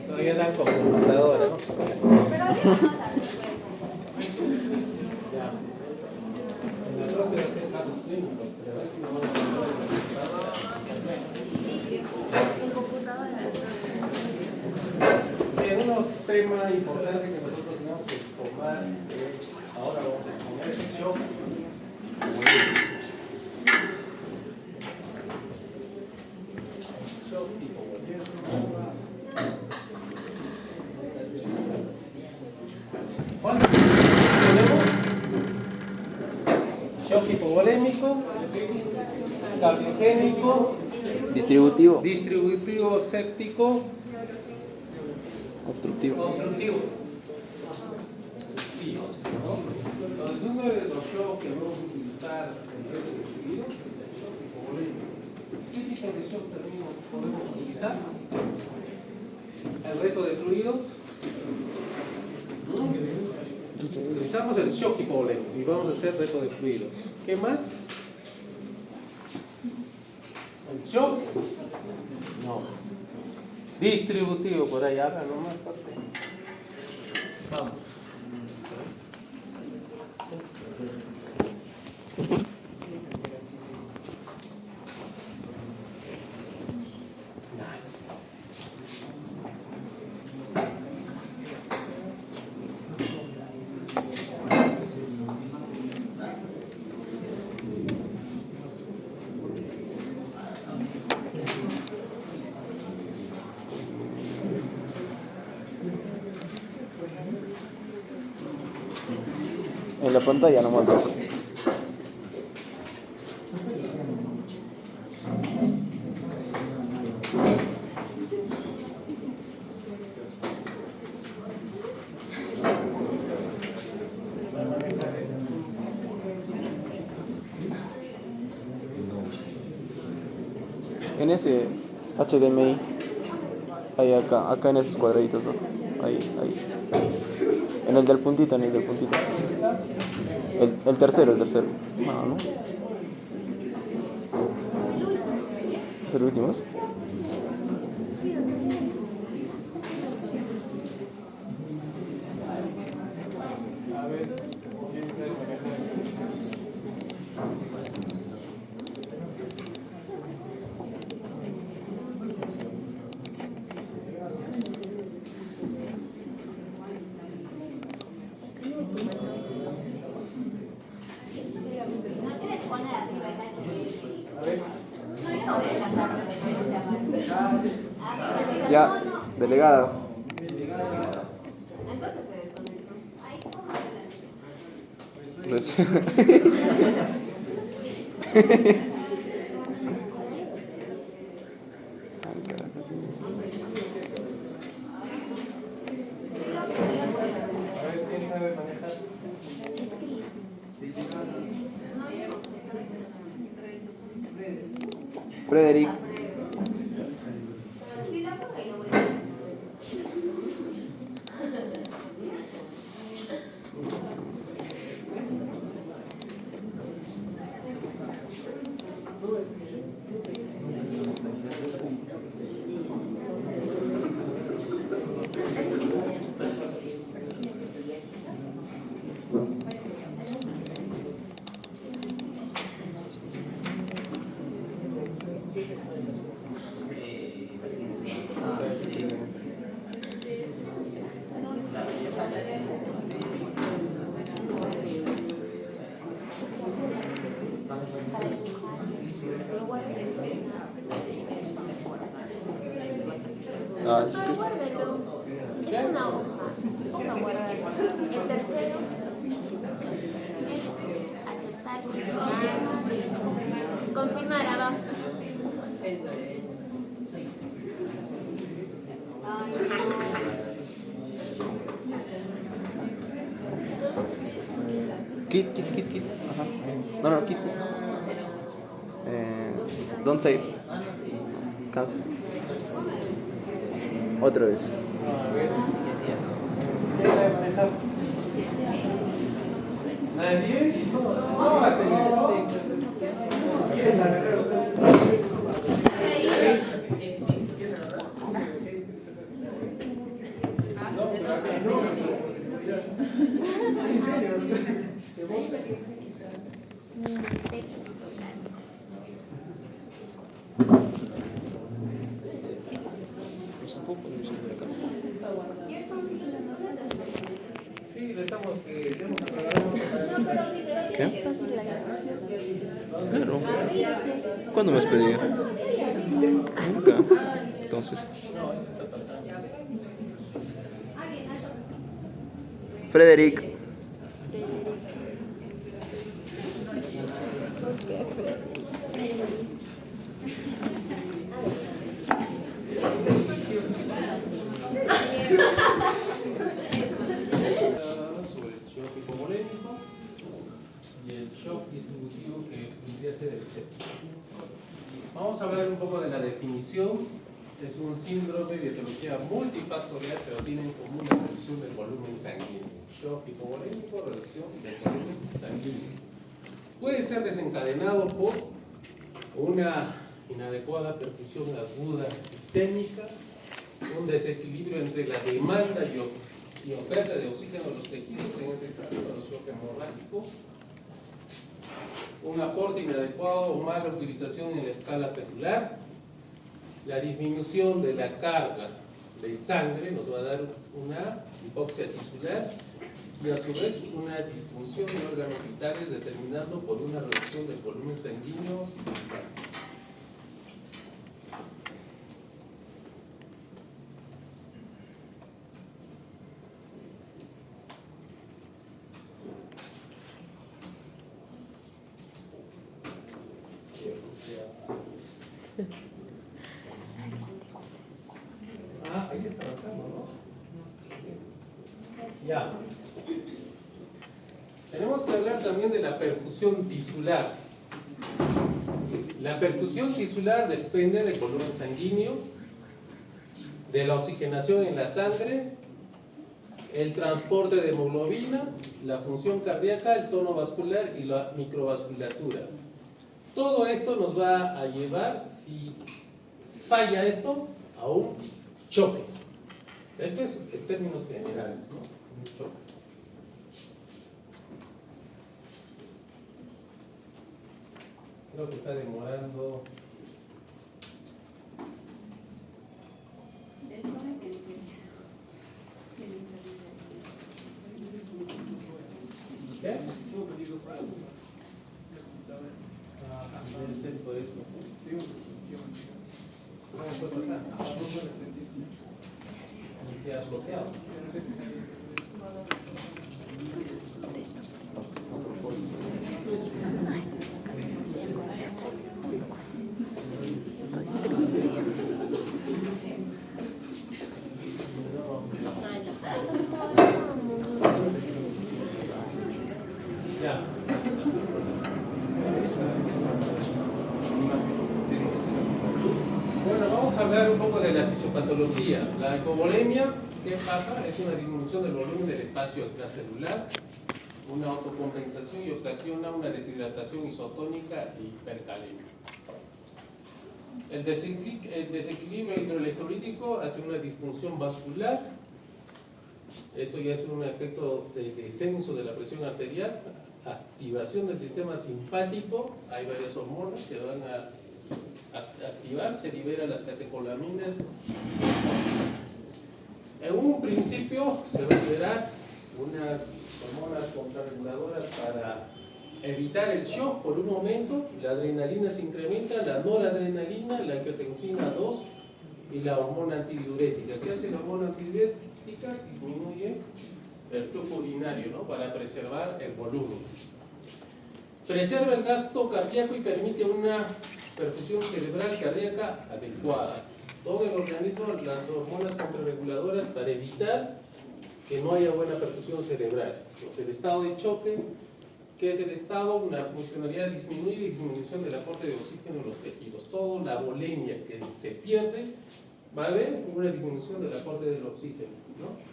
Todavía dan con computadora, no se puede hacer. Ya. En la próxima va a ser casos clínicos, pero a ver si no vamos a poner en la computadora. Bien, unos temas importantes que nosotros tenemos que tomar, ahora vamos a exponer el shock. ¿Cuántos tenemos? Shock hipovolémico, cardiogénico, distributivo séptico, obstructivo. Sí, ¿no? Entonces, uno de los shocks que vamos a utilizar en el reto de fluido es el shock hipovolémico. ¿Qué tipo de shock también podemos utilizar? El reto de fluidos. Utilizamos el shock hipovolémico y vamos a hacer reto de fluidos. ¿Qué más? El shock. No. Distributivo, por ahí habla nomás fuerte. Vamos. En la pantalla nomás. En ese HDMI, ahí acá en esos cuadraditos, ¿no? Ahí. En el del puntito. El tercero. ¿No? ¿Es el último? Ya, delegada. Entonces se desconectó. Ahí, ¿Quién sabe manejar? Frederick. Ah, eso que es. Es una hoja. Hoja guardada. El tercero es aceptar, confirmar abajo. Kit. Ajá. No, kit. Don't save. Cancel. Otra vez. A ver. ¿Quién sabe manejar? ¿Nadie? No, ¿quién sabe? Sí, le estamos, hemos programado. ¿Qué? Claro. ¿Cuándo me has pedido? Nunca. Entonces. Frederick. Sobre el shock hipovolémico y el shock distributivo que vendría a ser el séptico. Vamos a hablar un poco de la definición. Es un síndrome de etiología multifactorial, pero tiene en común la reducción del volumen sanguíneo. Shock hipovolémico, reducción del volumen sanguíneo. Puede ser desencadenado por una inadecuada perfusión aguda sistémica, un desequilibrio entre la demanda y oferta de oxígeno a los tejidos, en ese caso el shock hemorrágico, un aporte inadecuado o mala utilización en la escala celular, la disminución de la carga de sangre nos va a dar una hipoxia tisular y a su vez una disfunción de órganos vitales determinando por una reducción del volumen sanguíneo. Ahí está avanzando, ¿no? Ya. Tenemos que hablar también de la perfusión tisular. La perfusión tisular depende del volumen sanguíneo, de la oxigenación en la sangre, el transporte de hemoglobina, la función cardíaca, el tono vascular y la microvasculatura. Todo esto nos va a llevar, si falla esto, a un choque. Esto es en términos generales, ¿no? Un choque. Creo que está demorando. ¿Qué? Debe ser por eso. ¿Cómo fue por acá? Se ha bloqueado. Ya. Bueno, vamos a hablar un poco de la fisiopatología. La hipovolemia, ¿qué pasa? Es una disminución del volumen del espacio extracelular, una autocompensación y ocasiona una deshidratación isotónica e hipercalemia. El desequilibrio hidroelectrolítico hace una disfunción vascular. Eso ya es un efecto de descenso de la presión arterial, activación del sistema simpático. Hay varias hormonas que van a activar, se liberan las catecolaminas. En un principio se va a liberar unas hormonas contrarreguladoras para evitar el shock por un momento. La adrenalina se incrementa, la noradrenalina, la angiotensina 2 y la hormona antidiurética. ¿Qué hace la hormona antidiurética? Disminuye el flujo urinario, ¿no? Para preservar el volumen. Preserva el gasto cardíaco y permite una perfusión cerebral cardíaca adecuada. Todo el organismo, las hormonas contrarreguladoras para evitar que no haya buena perfusión cerebral. Entonces, el estado de choque, ¿qué es el estado? Una funcionalidad disminuida y disminución del aporte de oxígeno en los tejidos. Toda la volemia que se pierde va a haber una disminución del aporte del oxígeno, ¿no?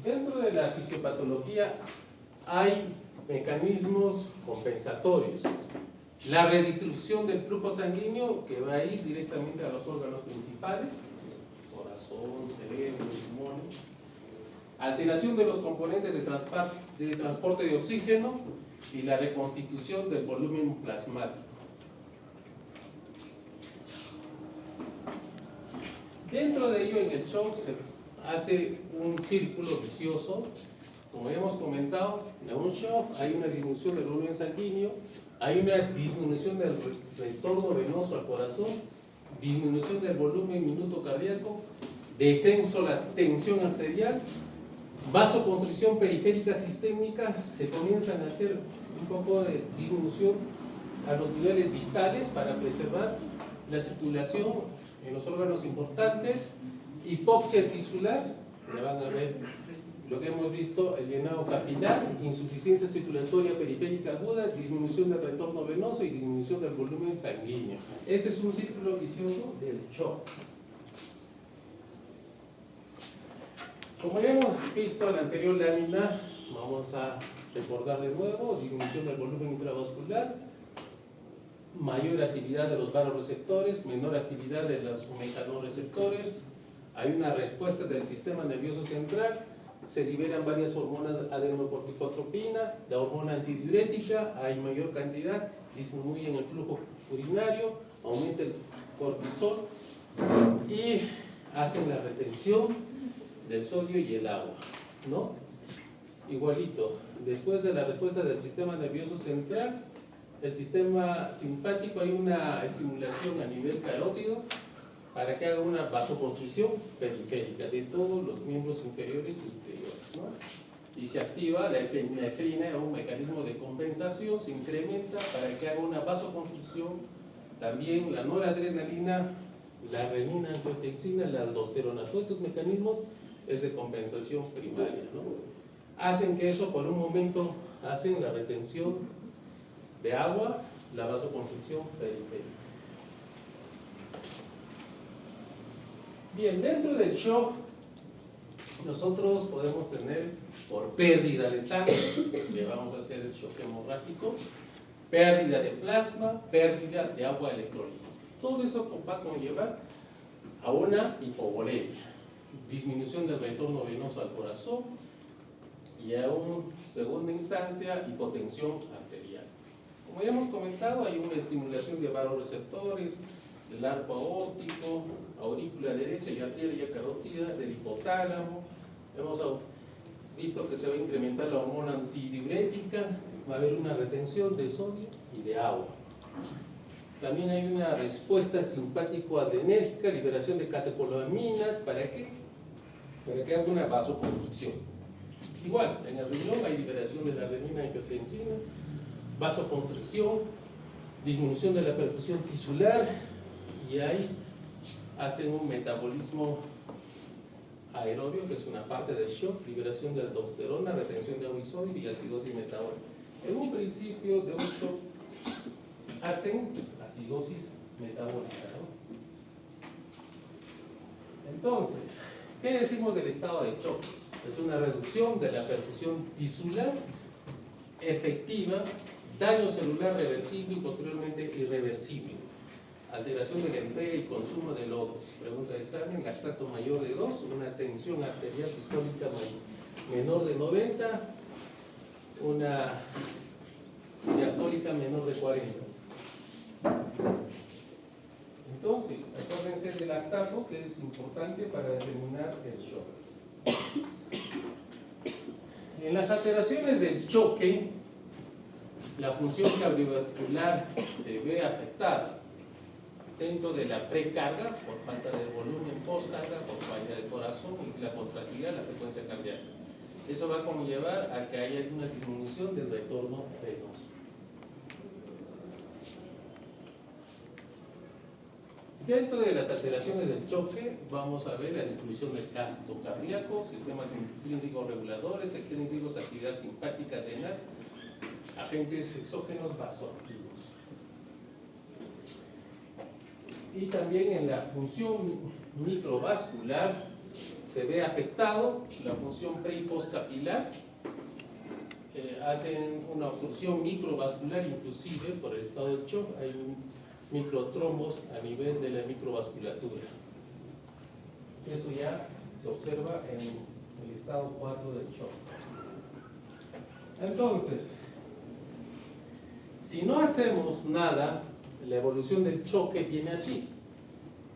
Dentro de la fisiopatología hay mecanismos compensatorios. La redistribución del flujo sanguíneo que va a ir directamente a los órganos principales, corazón, cerebro, pulmones. Alteración de los componentes de transporte de oxígeno y la reconstitución del volumen plasmático. Dentro de ello, en el shock se hace un círculo vicioso. Como ya hemos comentado, en un shock hay una disminución del volumen sanguíneo, hay una disminución del retorno venoso al corazón, disminución del volumen minuto cardíaco, descenso de la tensión arterial, vasoconstricción periférica sistémica, se comienzan a hacer un poco de disminución a los niveles distales para preservar la circulación en los órganos importantes, hipoxia tisular, ya van a ver lo que hemos visto, el llenado capilar, insuficiencia circulatoria periférica aguda, disminución del retorno venoso y disminución del volumen sanguíneo. Ese es un círculo vicioso del shock. Como ya hemos visto en la anterior lámina, vamos a recordar de nuevo: disminución del volumen intravascular, mayor actividad de los vasoreceptores, menor actividad de los mecanorreceptores, hay una respuesta del sistema nervioso central, se liberan varias hormonas, adenocorticotropina, la hormona antidiurética, hay mayor cantidad, disminuyen el flujo urinario, aumenta el cortisol y hacen la retención del sodio y el agua, ¿no? Igualito, después de la respuesta del sistema nervioso central, el sistema simpático, hay una estimulación a nivel carótido para que haga una vasoconstricción periférica de todos los miembros inferiores y superiores, ¿no? Y se activa la epinefrina, un mecanismo de compensación, se incrementa para que haga una vasoconstricción. También la noradrenalina, la renina, angiotensina, la aldosterona, todos estos mecanismos es de compensación primaria, ¿no? Hacen que eso por un momento, hacen la retención de agua, la vasoconstricción periférica. Bien, dentro del shock, nosotros podemos tener, por pérdida de sangre, que vamos a hacer el shock hemorrágico, pérdida de plasma, pérdida de agua electrolítica. Todo eso va a conllevar a una hipovolemia, disminución del retorno venoso al corazón y a una segunda instancia, hipotensión arterial. Como ya hemos comentado, hay una estimulación de vasoreceptores, del arco aórtico, aurícula derecha y arteria carótida, del hipotálamo. Hemos visto que se va a incrementar la hormona antidiurética, va a haber una retención de sodio y de agua. También hay una respuesta simpático-adrenérgica, liberación de catecolaminas. ¿Para qué? Para que haga una vasoconstricción. Igual, en el riñón hay liberación de la renina y angiotensina, vasoconstricción, disminución de la perfusión tisular, y ahí hacen un metabolismo aerobio, que es una parte del shock, liberación de aldosterona, retención de agua y sodio y acidosis metabólica. En un principio de un shock hacen acidosis metabólica, ¿no? Entonces, ¿qué decimos del estado de shock? Es una reducción de la perfusión tisular efectiva, daño celular reversible y posteriormente irreversible, alteración de la entrega y consumo de lodos. Pregunta de examen: lactato mayor de 2, una tensión arterial sistólica menor de 90, una diastólica menor de 40. Entonces, acuérdense del lactato, que es importante para determinar el shock. En las alteraciones del choque, la función cardiovascular se ve afectada dentro de la precarga por falta de volumen, postcarga por falla del corazón y la contractilidad de la frecuencia cardíaca. Eso va a conllevar a que haya una disminución del retorno venoso. Dentro de las alteraciones del choque vamos a ver la distribución del gasto cardíaco, sistemas intrínsecos reguladores, extrínsecos, actividad simpática adrenal, agentes exógenos vasoactivos. Y también en la función microvascular se ve afectado la función pre y postcapilar, hacen una obstrucción microvascular, inclusive por el estado del shock hay microtrombos a nivel de la microvasculatura. Eso ya se observa en el estado 4 del shock. Entonces, si no hacemos nada, la evolución del choque viene así: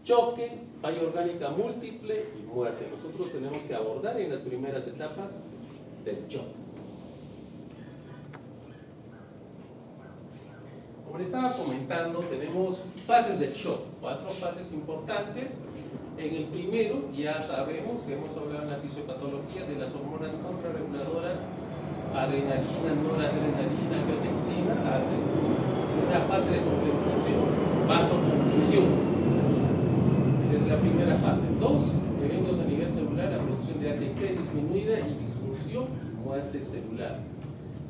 choque, falla orgánica múltiple y muerte. Nosotros tenemos que abordar en las primeras etapas del choque. Como les estaba comentando, tenemos fases del shock, 4 fases importantes. En el primero, ya sabemos que hemos hablado en la fisiopatología de las hormonas contrarreguladoras, adrenalina, noradrenalina, angiotensina, hacen una fase de compensación, vasoconstricción. Esa es la primera fase. 2, eventos a nivel celular, la producción de ATP disminuida y disfunción y muerte celular.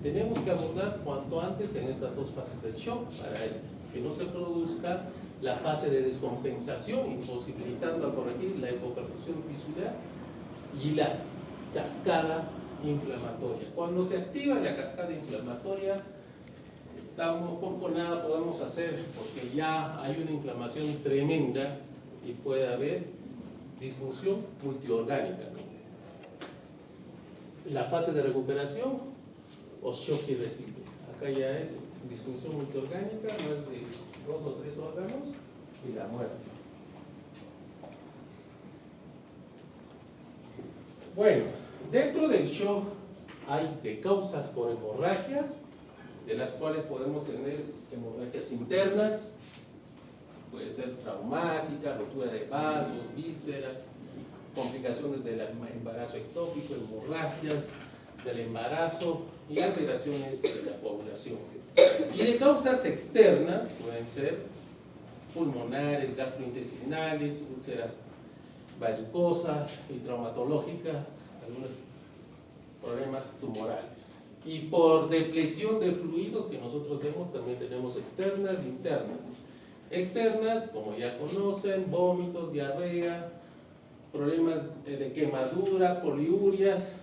Tenemos que abordar cuanto antes en estas 2 fases del shock para que no se produzca la fase de descompensación, imposibilitando a corregir la hipoperfusión tisular y la cascada inflamatoria. Cuando se activa la cascada inflamatoria, poco nada podemos hacer, porque ya hay una inflamación tremenda y puede haber disfunción multiorgánica. La fase de recuperación o shock irreversible. Acá ya es disfunción multiorgánica, más de 2 o 3 órganos y la muerte. Bueno, dentro del shock hay de causas por hemorragias, de las cuales podemos tener hemorragias internas, puede ser traumática, rotura de vasos, vísceras, complicaciones del embarazo ectópico, hemorragias del embarazo y alteraciones de la población. Y de causas externas pueden ser pulmonares, gastrointestinales, úlceras varicosas y traumatológicas, algunos problemas tumorales. Y por depresión de fluidos que nosotros vemos, también tenemos externas e internas. Externas, como ya conocen, vómitos, diarrea, problemas de quemadura, poliurias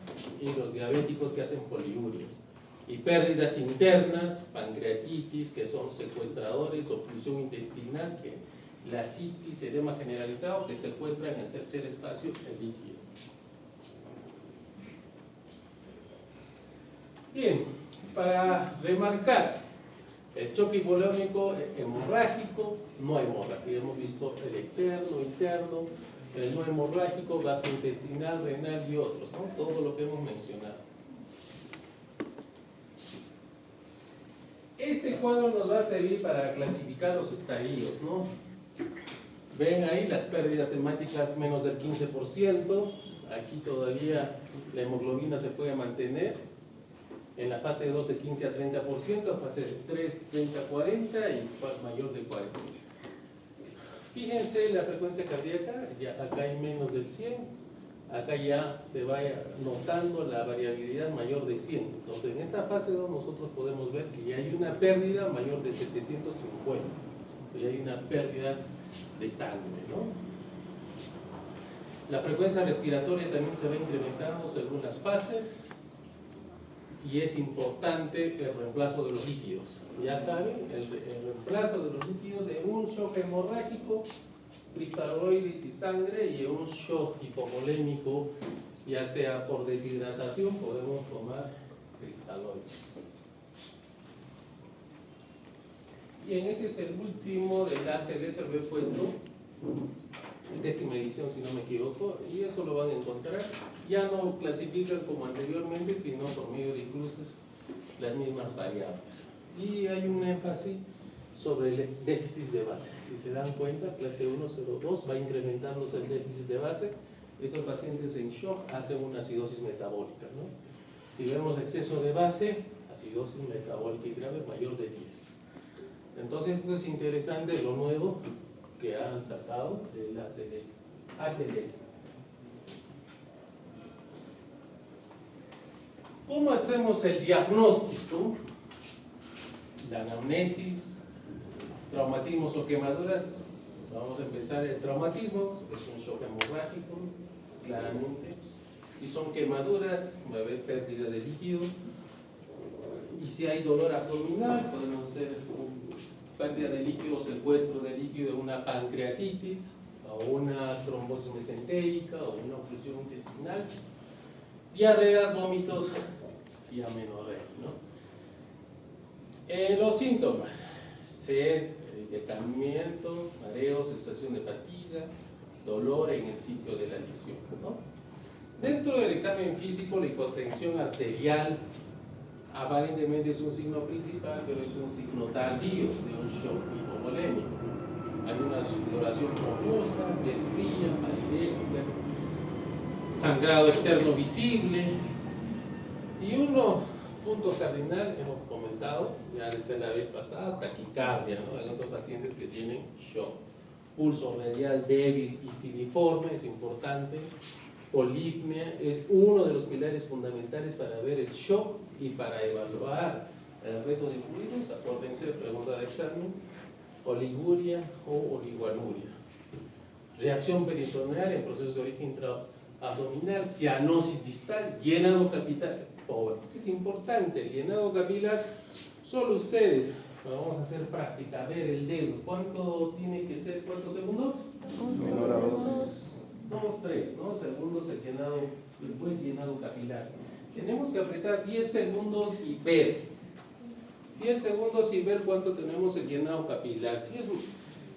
y los diabéticos que hacen poliurias. Y pérdidas internas, pancreatitis, que son secuestradores, oclusión intestinal, que la citis, edema generalizado, que secuestra en el tercer espacio el líquido. Bien, para remarcar, el choque hipovolémico hemorrágico, no hemorragia, hemos visto el externo, interno, el no hemorrágico, gastrointestinal, renal y otros, ¿no? Todo lo que hemos mencionado. Este cuadro nos va a servir para clasificar los estadios, ¿no? Ven ahí las pérdidas hemáticas menos del 15%, aquí todavía la hemoglobina se puede mantener, en la fase 2 de 15 a 30%, fase 3, 30 a 40 y mayor de 40. Fíjense la frecuencia cardíaca, ya acá hay menos del 100, acá ya se va notando la variabilidad mayor de 100. Entonces en esta fase 2 nosotros podemos ver que ya hay una pérdida mayor de 750, ya hay una pérdida de sangre, ¿no? La frecuencia respiratoria también se va incrementando según las fases. Y es importante el reemplazo de los líquidos. Ya saben, el reemplazo de los líquidos de un shock hemorrágico, cristaloides y sangre, y un shock hipovolémico, ya sea por deshidratación, podemos tomar cristaloides. Y en este es el último de la ACLS, lo he puesto, décima edición si no me equivoco, y eso lo van a encontrar. Ya no clasifican como anteriormente, sino por medio de cruces las mismas variables. Y hay un énfasis sobre el déficit de base. Si se dan cuenta, clase 102 va incrementándose el déficit de base. Estos pacientes en shock hacen una acidosis metabólica, ¿no? Si vemos exceso de base, acidosis metabólica y grave mayor de 10. Entonces esto es interesante, lo nuevo que han sacado de las ATLS. ¿Cómo hacemos el diagnóstico? La anamnesis, traumatismos o quemaduras. Vamos a empezar el traumatismo, es un shock hemorrágico, claramente. Si son quemaduras, va a haber pérdida de líquido. Y si hay dolor abdominal, podemos ser pérdida de líquido, secuestro de líquido, una pancreatitis, o una trombosis mesentérica o una oclusión intestinal, diarreas, vómitos y amenorrea, ¿no? Los síntomas: sed, decaimiento, mareo, sensación de fatiga, dolor en el sitio de la lesión, ¿no? Dentro del examen físico, la hipotensión arterial aparentemente es un signo principal, pero es un signo tardío de un shock hipovolémico. Hay una sudoración profusa, piel fría, palidez, sangrado externo visible. Y uno, punto cardinal, hemos comentado ya desde la vez pasada, taquicardia, ¿no? En otros pacientes que tienen shock. Pulso radial débil y filiforme, es importante. Polipnia es uno de los pilares fundamentales para ver el shock y para evaluar el reto de fluidos. Acuérdense de pregunta de examen: oliguria o oliguanuria. Reacción peritoneal en procesos de origen intraabdominal, cianosis distal, llenado capilar. Es importante el llenado capilar. Solo ustedes, vamos a hacer práctica, ver el dedo. ¿Cuánto tiene que ser? ¿Cuántos segundos? Menor a 2. 2, 3, ¿no? Segundos el buen llenado capilar. Tenemos que apretar 10 segundos y ver. 10 segundos y ver cuánto tenemos el llenado capilar. Si es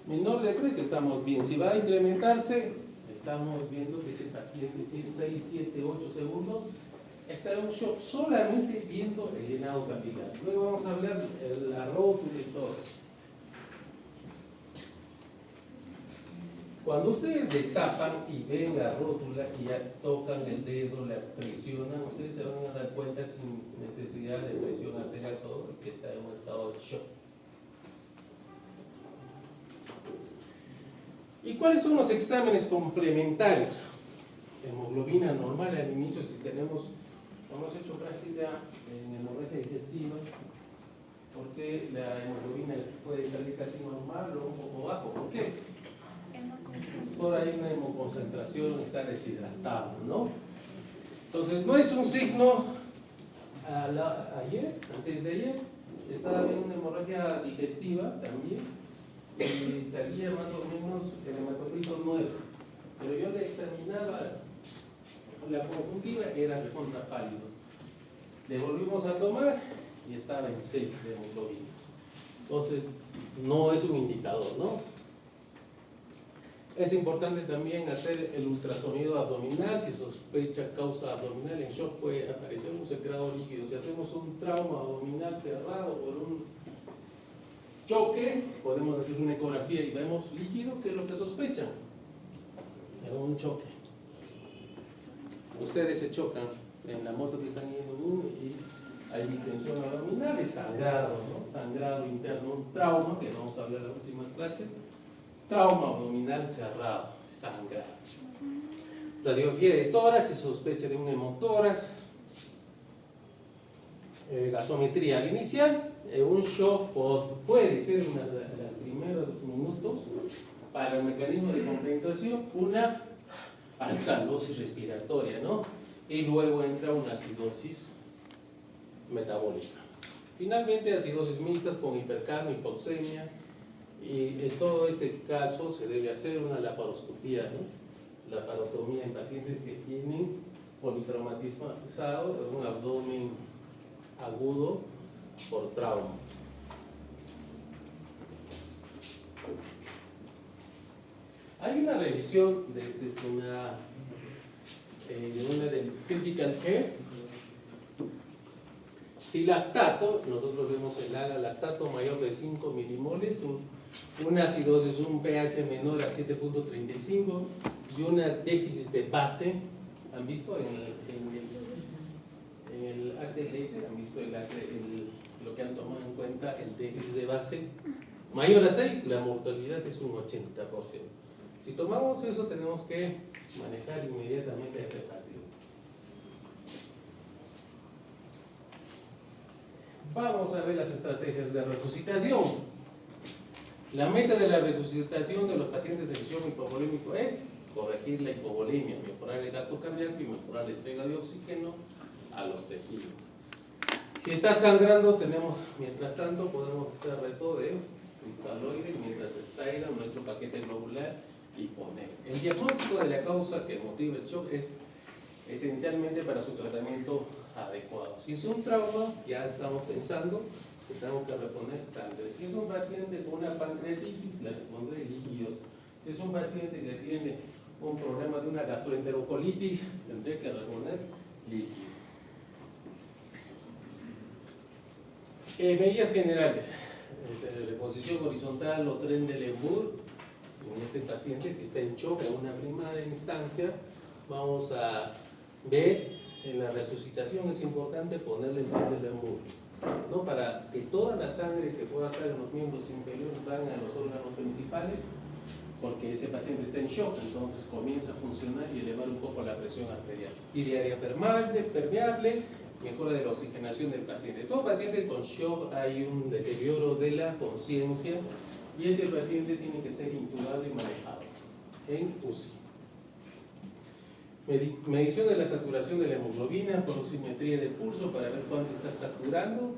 menor de 3, estamos bien. Si va a incrementarse, estamos viendo que ese paciente, si es 6, 7, 8 segundos, está en un shock solamente viendo el llenado capilar. Luego vamos a hablar de la rótula y todo eso. Cuando ustedes destapan y ven la rótula y ya tocan el dedo, la presionan, ustedes se van a dar cuenta sin necesidad de presión arterial todo, que está en un estado de shock. ¿Y cuáles son los exámenes complementarios? Hemoglobina normal al inicio, si tenemos, hemos hecho práctica en hemorragia digestiva, porque la hemoglobina puede salir casi normal o un poco bajo. ¿Por qué? Por ahí una hemoconcentración, está deshidratado, ¿no? Entonces no es un signo. Antes de ayer, estaba viendo una hemorragia digestiva también, y salía más o menos el hematocrito 9, pero yo le examinaba la conjuntiva, era recontra pálido. Le volvimos a tomar y estaba en 6 de hemoglobina. Entonces no es un indicador, ¿no? Es importante también hacer el ultrasonido abdominal. Si sospecha causa abdominal en shock, puede aparecer un secreto líquido. Si hacemos un trauma abdominal cerrado por un choque, podemos hacer una ecografía y vemos líquido, que es lo que sospechan en un choque. Ustedes se chocan en la moto que están yendo y hay distensión abdominal, es sangrado, ¿no? Sangrado interno, un trauma, que vamos a hablar en la última clase. Trauma abdominal cerrado, sangrado. Radiografía de tórax, se sospecha de un hemotórax. Gasometría al inicial, un shock puede ser uno de los primeros minutos. Para el mecanismo de compensación, una alcalosis respiratoria, ¿no? Y luego entra una acidosis metabólica. Finalmente, acidosis mixtas con hipercarmia, hipoxemia. Y en todo este caso se debe hacer una laparoscopía, ¿no? Laparotomía en pacientes que tienen politraumatizado, un abdomen agudo por trauma. Hay una revisión de una del Critical Care. Si lactato, nosotros vemos el lactato mayor de 5 milimoles, una acidosis, un pH menor a 7.35 y una déficit de base. ¿Han visto en el HLS? ¿Han visto lo que han tomado en cuenta el déficit de base? Mayor a 6, la mortalidad es un 80%. Si tomamos eso, tenemos que manejar inmediatamente a ese paciente. Vamos a ver las estrategias de resucitación. La meta de la resucitación de los pacientes de shock hipovolémico es corregir la hipovolemia, mejorar el gasto cardíaco y mejorar la entrega de oxígeno a los tejidos. Si está sangrando, mientras tanto, podemos hacer reto de cristaloide mientras extraiga nuestro paquete globular y poner. El diagnóstico de la causa que motiva el shock es esencialmente para su tratamiento adecuado. Si es un trauma, ya estamos pensando que tenemos que reponer sangre. Si es un paciente con una pancreatitis, le repondré líquidos. Si es un paciente que tiene un problema de una gastroenterocolitis, tendré que reponer líquidos. Medidas generales. Reposición horizontal o tren de Lemur. En este paciente, si está en shock en una primera instancia, vamos a ver en la resucitación. Es importante ponerle el tren de Lemur, ¿no? Para que toda la sangre que pueda estar en los miembros inferiores vaya a los órganos principales, porque ese paciente está en shock, entonces comienza a funcionar y elevar un poco la presión arterial. Y diaria permeable, mejora de la oxigenación del paciente. Todo paciente con shock hay un deterioro de la conciencia y ese paciente tiene que ser intubado y manejado en UCI. Medición de la saturación de la hemoglobina por oximetría de pulso para ver cuánto está saturando.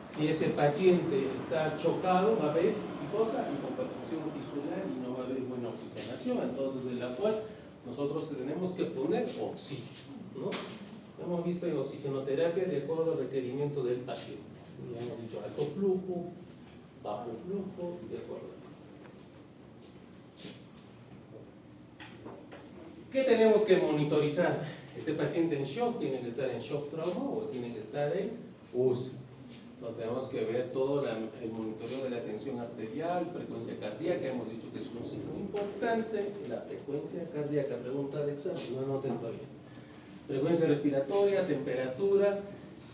Si ese paciente está chocado, va a haber picosa y con perfusión tisular y no va a haber buena oxigenación, entonces de la cual nosotros tenemos que poner oxígeno, ¿no? Hemos visto en oxigenoterapia de acuerdo al requerimiento del paciente. Ya hemos dicho alto flujo, bajo flujo, de acuerdo. ¿Qué tenemos que monitorizar? Este paciente en shock tiene que estar en shock trauma o tiene que estar en UCI. Entonces tenemos que ver todo el monitoreo de la tensión arterial, frecuencia cardíaca. Hemos dicho que es un signo importante. La frecuencia cardíaca, pregunta de examen, no anoten todavía. Frecuencia respiratoria, temperatura,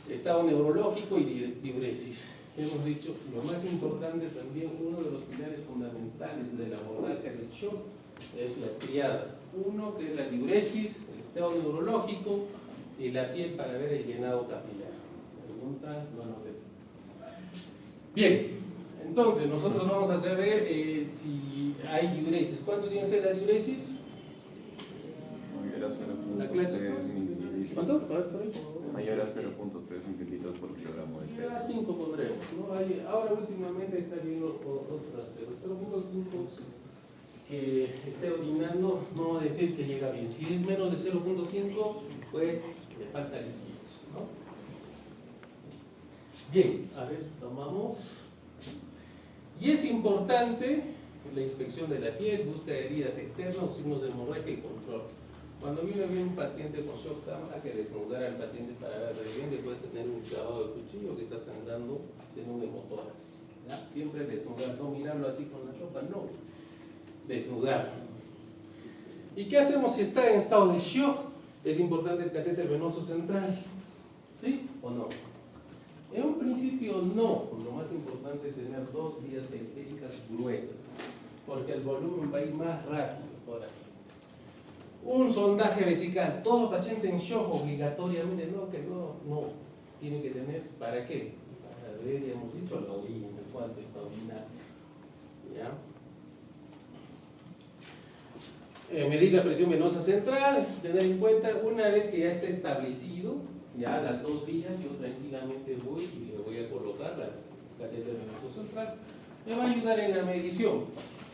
estado neurológico y diuresis. Hemos dicho, lo más importante también, uno de los pilares fundamentales del abordaje del shock es la triada. Uno que es la diuresis, el estado neurológico y la piel para ver el llenado capilar. Preguntas, no anoten. Bien, entonces nosotros vamos a saber si hay diuresis. ¿Cuánto tiene que ser la diuresis? La clase ¿cuánto? Mayor a 0.3 mililitros por kilogramo de peso. A 5 pondremos, ¿no? Ahora últimamente está viendo otras, pero 0.5 que esté orinando, no va a decir que llega bien. Si es menos de 0.5, pues le falta líquidos, ¿no? Bien, a ver, tomamos. Y es importante la inspección de la piel, búsqueda de heridas externas, signos de hemorragia y control. Cuando viene un paciente con shock trauma, hay que desnudar al paciente para ver bien que puede tener un clavado de cuchillo que está sangrando en un hemotórax. ¿Ya? Siempre desnudar, no mirarlo así con la ropa, no. Desnudar. ¿Y qué hacemos si está en estado de shock? Es importante el catéter venoso central. ¿Sí o no? En un principio no. Lo más importante es tener 2 vías periféricas gruesas, porque el volumen va a ir más rápido por aquí. Un sondaje vesical, todo paciente en shock obligatoriamente, no, tiene que tener, ¿para qué? Para ver, ya hemos dicho, la orina, cuánto está orinando, ¿ya? Medir la presión venosa central, tener en cuenta, una vez que ya está establecido, ya las 2 vías, yo tranquilamente voy y le voy a colocar la catéter venoso central, me va a ayudar en la medición,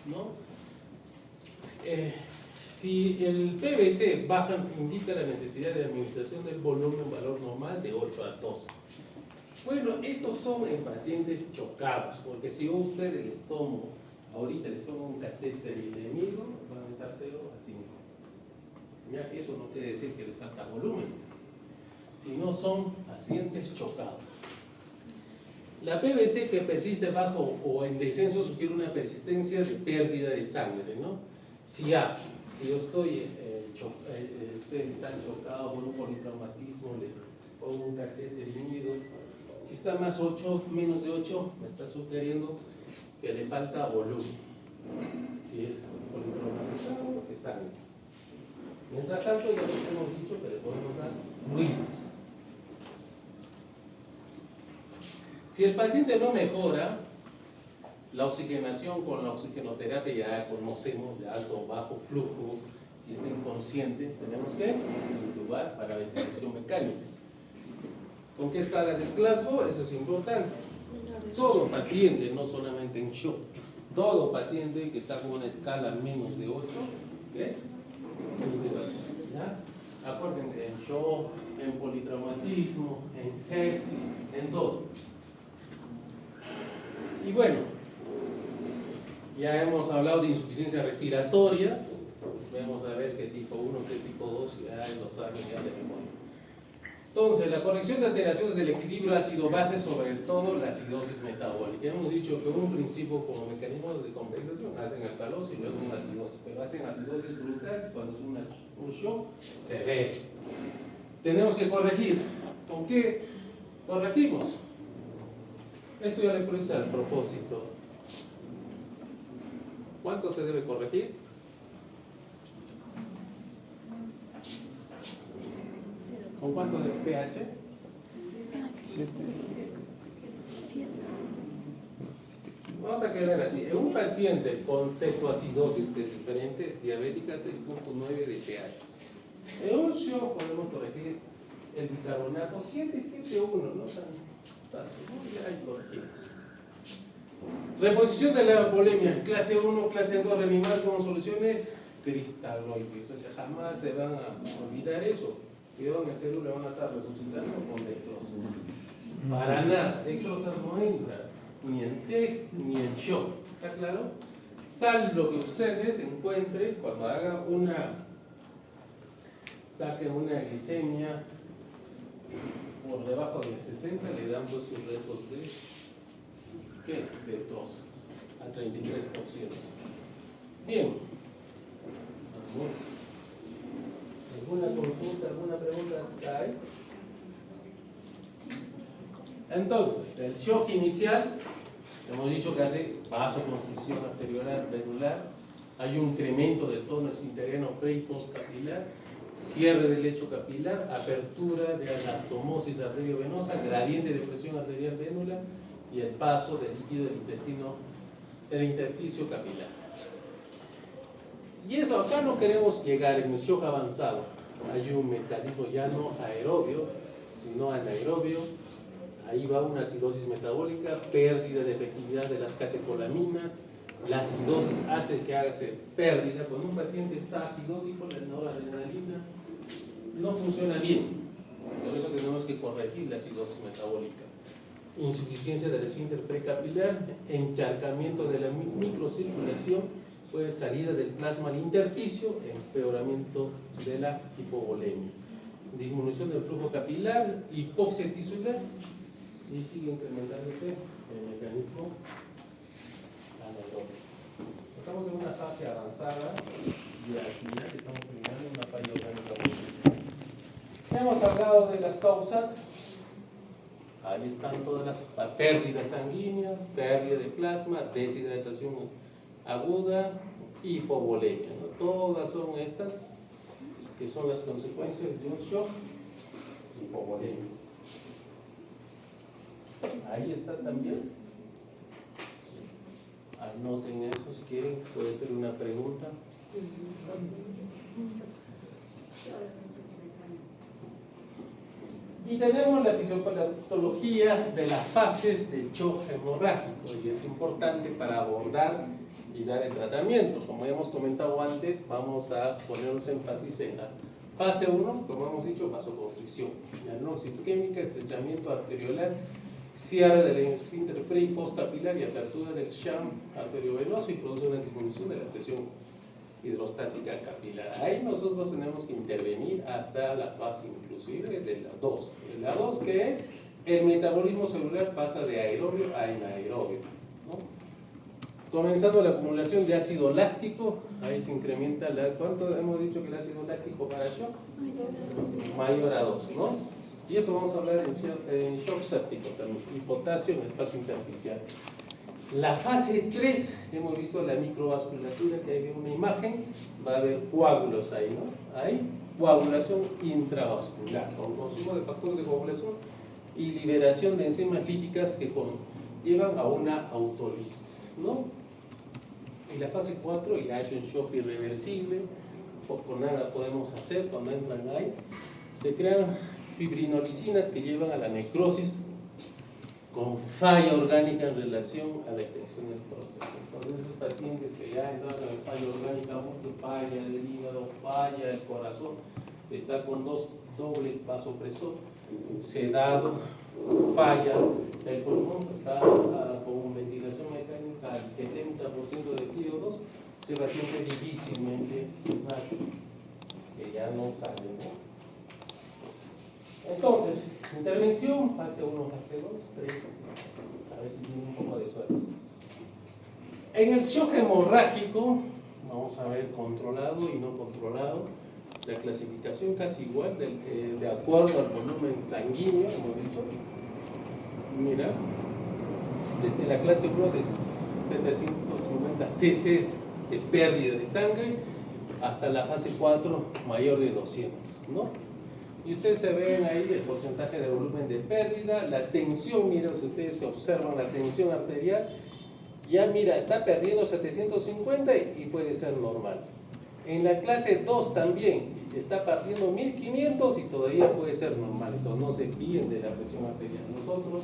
¿no? Si el PVC baja, indica la necesidad de administración del volumen valor normal de 8 a 12. Bueno, estos son en pacientes chocados, porque si usted el estómago, ahorita les pongo un catéter y el enemigo, van a estar 0 a 5. ¿Ya? Eso no quiere decir que les falta volumen, sino son pacientes chocados. La PVC que persiste bajo o en descenso sugiere una persistencia de pérdida de sangre, ¿no? Si yo estoy, ustedes están chocados por un politraumatismo, le pongo un catéter unido. Si está más 8, menos de 8, me está sugiriendo que le falta volumen. Si es politraumatizado, es sangre. Mientras tanto, ya les hemos dicho que le podemos dar ruidos. Si el paciente no mejora, la oxigenación con la oxigenoterapia ya conocemos, de alto o bajo flujo. Si está inconsciente, tenemos que intubar para ventilación mecánica. ¿Con qué escala de Glasgow? Eso es importante. Todo paciente, no solamente en shock, Todo paciente que está con una escala menos de 8 es intubación, ¿ya? Acuérdense, en shock, en politraumatismo, en sepsis, en todo. Y bueno, ya hemos hablado de insuficiencia respiratoria. Vamos a ver qué tipo 1, qué tipo 2, ya lo saben ya de memoria. Entonces, la corrección de alteraciones del equilibrio ácido-base, sobre todo la acidosis metabólica. Hemos dicho que un principio como mecanismo de compensación hacen alcalosis y luego una acidosis, pero hacen acidosis brutal cuando es un shock severo. Tenemos que corregir. ¿Con qué corregimos? Esto ya le puse al propósito. ¿Cuánto se debe corregir? ¿Con cuánto de pH? 7. Vamos a quedar así. En un paciente con cetoacidosis, que es diferente, diabética, 6.9 de pH. En un shock podemos corregir el bicarbonato 7.7.1, no tanto, ya hay corregimos. Reposición de la hipovolemia, clase 1, clase 2, reanimar como soluciones cristaloides. O sea, jamás se van a olvidar eso. Cuidado, en el cédula van a estar resucitando con dextrosa. Para nada, dextrosa no entra ni en TEC ni en shock. ¿Está claro? Salvo que ustedes encuentren, cuando hagan saquen una glicemia por debajo de 60, le dan pues sus retos de ¿qué? Dextrosa al 33%. Bien. ¿Alguna consulta, alguna pregunta hay? Entonces, el shock inicial, hemos dicho que hace vasoconstricción arteriolar venular, hay un incremento del tono esfinteriano pre y post capilar, cierre del lecho capilar, apertura de anastomosis arteriovenosa, gradiente de presión arterial vénula y el paso del líquido del intestino, del intersticio capilar. Y eso acá no queremos llegar en el shock avanzado. Hay un mecanismo ya no aerobio, sino anaerobio. Ahí va una acidosis metabólica, pérdida de efectividad de las catecolaminas. La acidosis hace que haga pérdida. Cuando un paciente está acidótico, la noradrenalina no funciona bien. Por eso tenemos que corregir la acidosis metabólica. Insuficiencia del esfínter precapilar, encharcamiento de la microcirculación, pues salida del plasma al intersticio, empeoramiento de la hipovolemia, disminución del flujo capilar, hipoxia tisular, y sigue incrementándose el mecanismo anaeróbico. Estamos en una fase avanzada y al final estamos terminando una falla orgánica. Hemos hablado de las causas. Ahí están todas las pérdidas sanguíneas, pérdida de plasma, deshidratación aguda, hipovolemia, ¿no? Todas son estas que son las consecuencias de un shock hipovolemia. Ahí está también. Anoten eso si quieren, puede ser una pregunta. Y tenemos la fisiopatología de las fases del shock hemorrágico, y es importante para abordar y dar el tratamiento. Como ya hemos comentado antes, vamos a ponernos énfasis en la fase 1, como hemos dicho, vasoconstricción, anoxia isquémica, estrechamiento arteriolar, cierre del esfínter pre y post capilar y apertura del sham arteriovenoso, y produce una disminución de la presión hidrostática capilar. Ahí nosotros tenemos que intervenir hasta la fase inclusive de la 2. La 2, que es el metabolismo celular, pasa de aerobio a anaerobio, ¿no? Comenzando la acumulación de ácido láctico, ahí se incrementa ¿cuánto hemos dicho que el ácido láctico para shock? Mayor a 2, ¿no? Y eso vamos a hablar en shock séptico también, y potasio en el espacio intersticial. La fase 3, hemos visto la microvasculatura, que hay una imagen, va a haber coágulos ahí, ¿no? Hay coagulación intravascular, con consumo de factores de coagulación y liberación de enzimas líticas que llevan a una autólisis, ¿no? Y la fase 4 ya es un shock irreversible, poco nada podemos hacer cuando entran ahí. Se crean fibrinolicinas que llevan a la necrosis con falla orgánica en relación a la extensión del proceso. Entonces, esos pacientes que ya entraron en falla orgánica, mucho falla del hígado, falla del corazón, está con doble vasopresor, sedado, falla el pulmón, está con ventilación mecánica al 70% de FiO2, ese paciente difícilmente va, que ya no sale, ¿no? Entonces, intervención, fase 1, fase 2, 3, a ver si tiene un poco de suerte. En el shock hemorrágico, vamos a ver controlado y no controlado, la clasificación casi igual, de acuerdo al volumen sanguíneo, hemos dicho. Mira, desde la clase 1 de 750 cc de pérdida de sangre hasta la fase 4 mayor de 200, ¿no? Y ustedes se ven ahí el porcentaje de volumen de pérdida, la tensión, miren, si ustedes se observan la tensión arterial, ya mira, está perdiendo 750 y puede ser normal. En la clase 2 también está partiendo 1500 y todavía puede ser normal, entonces no se fíen de la presión arterial. Nosotros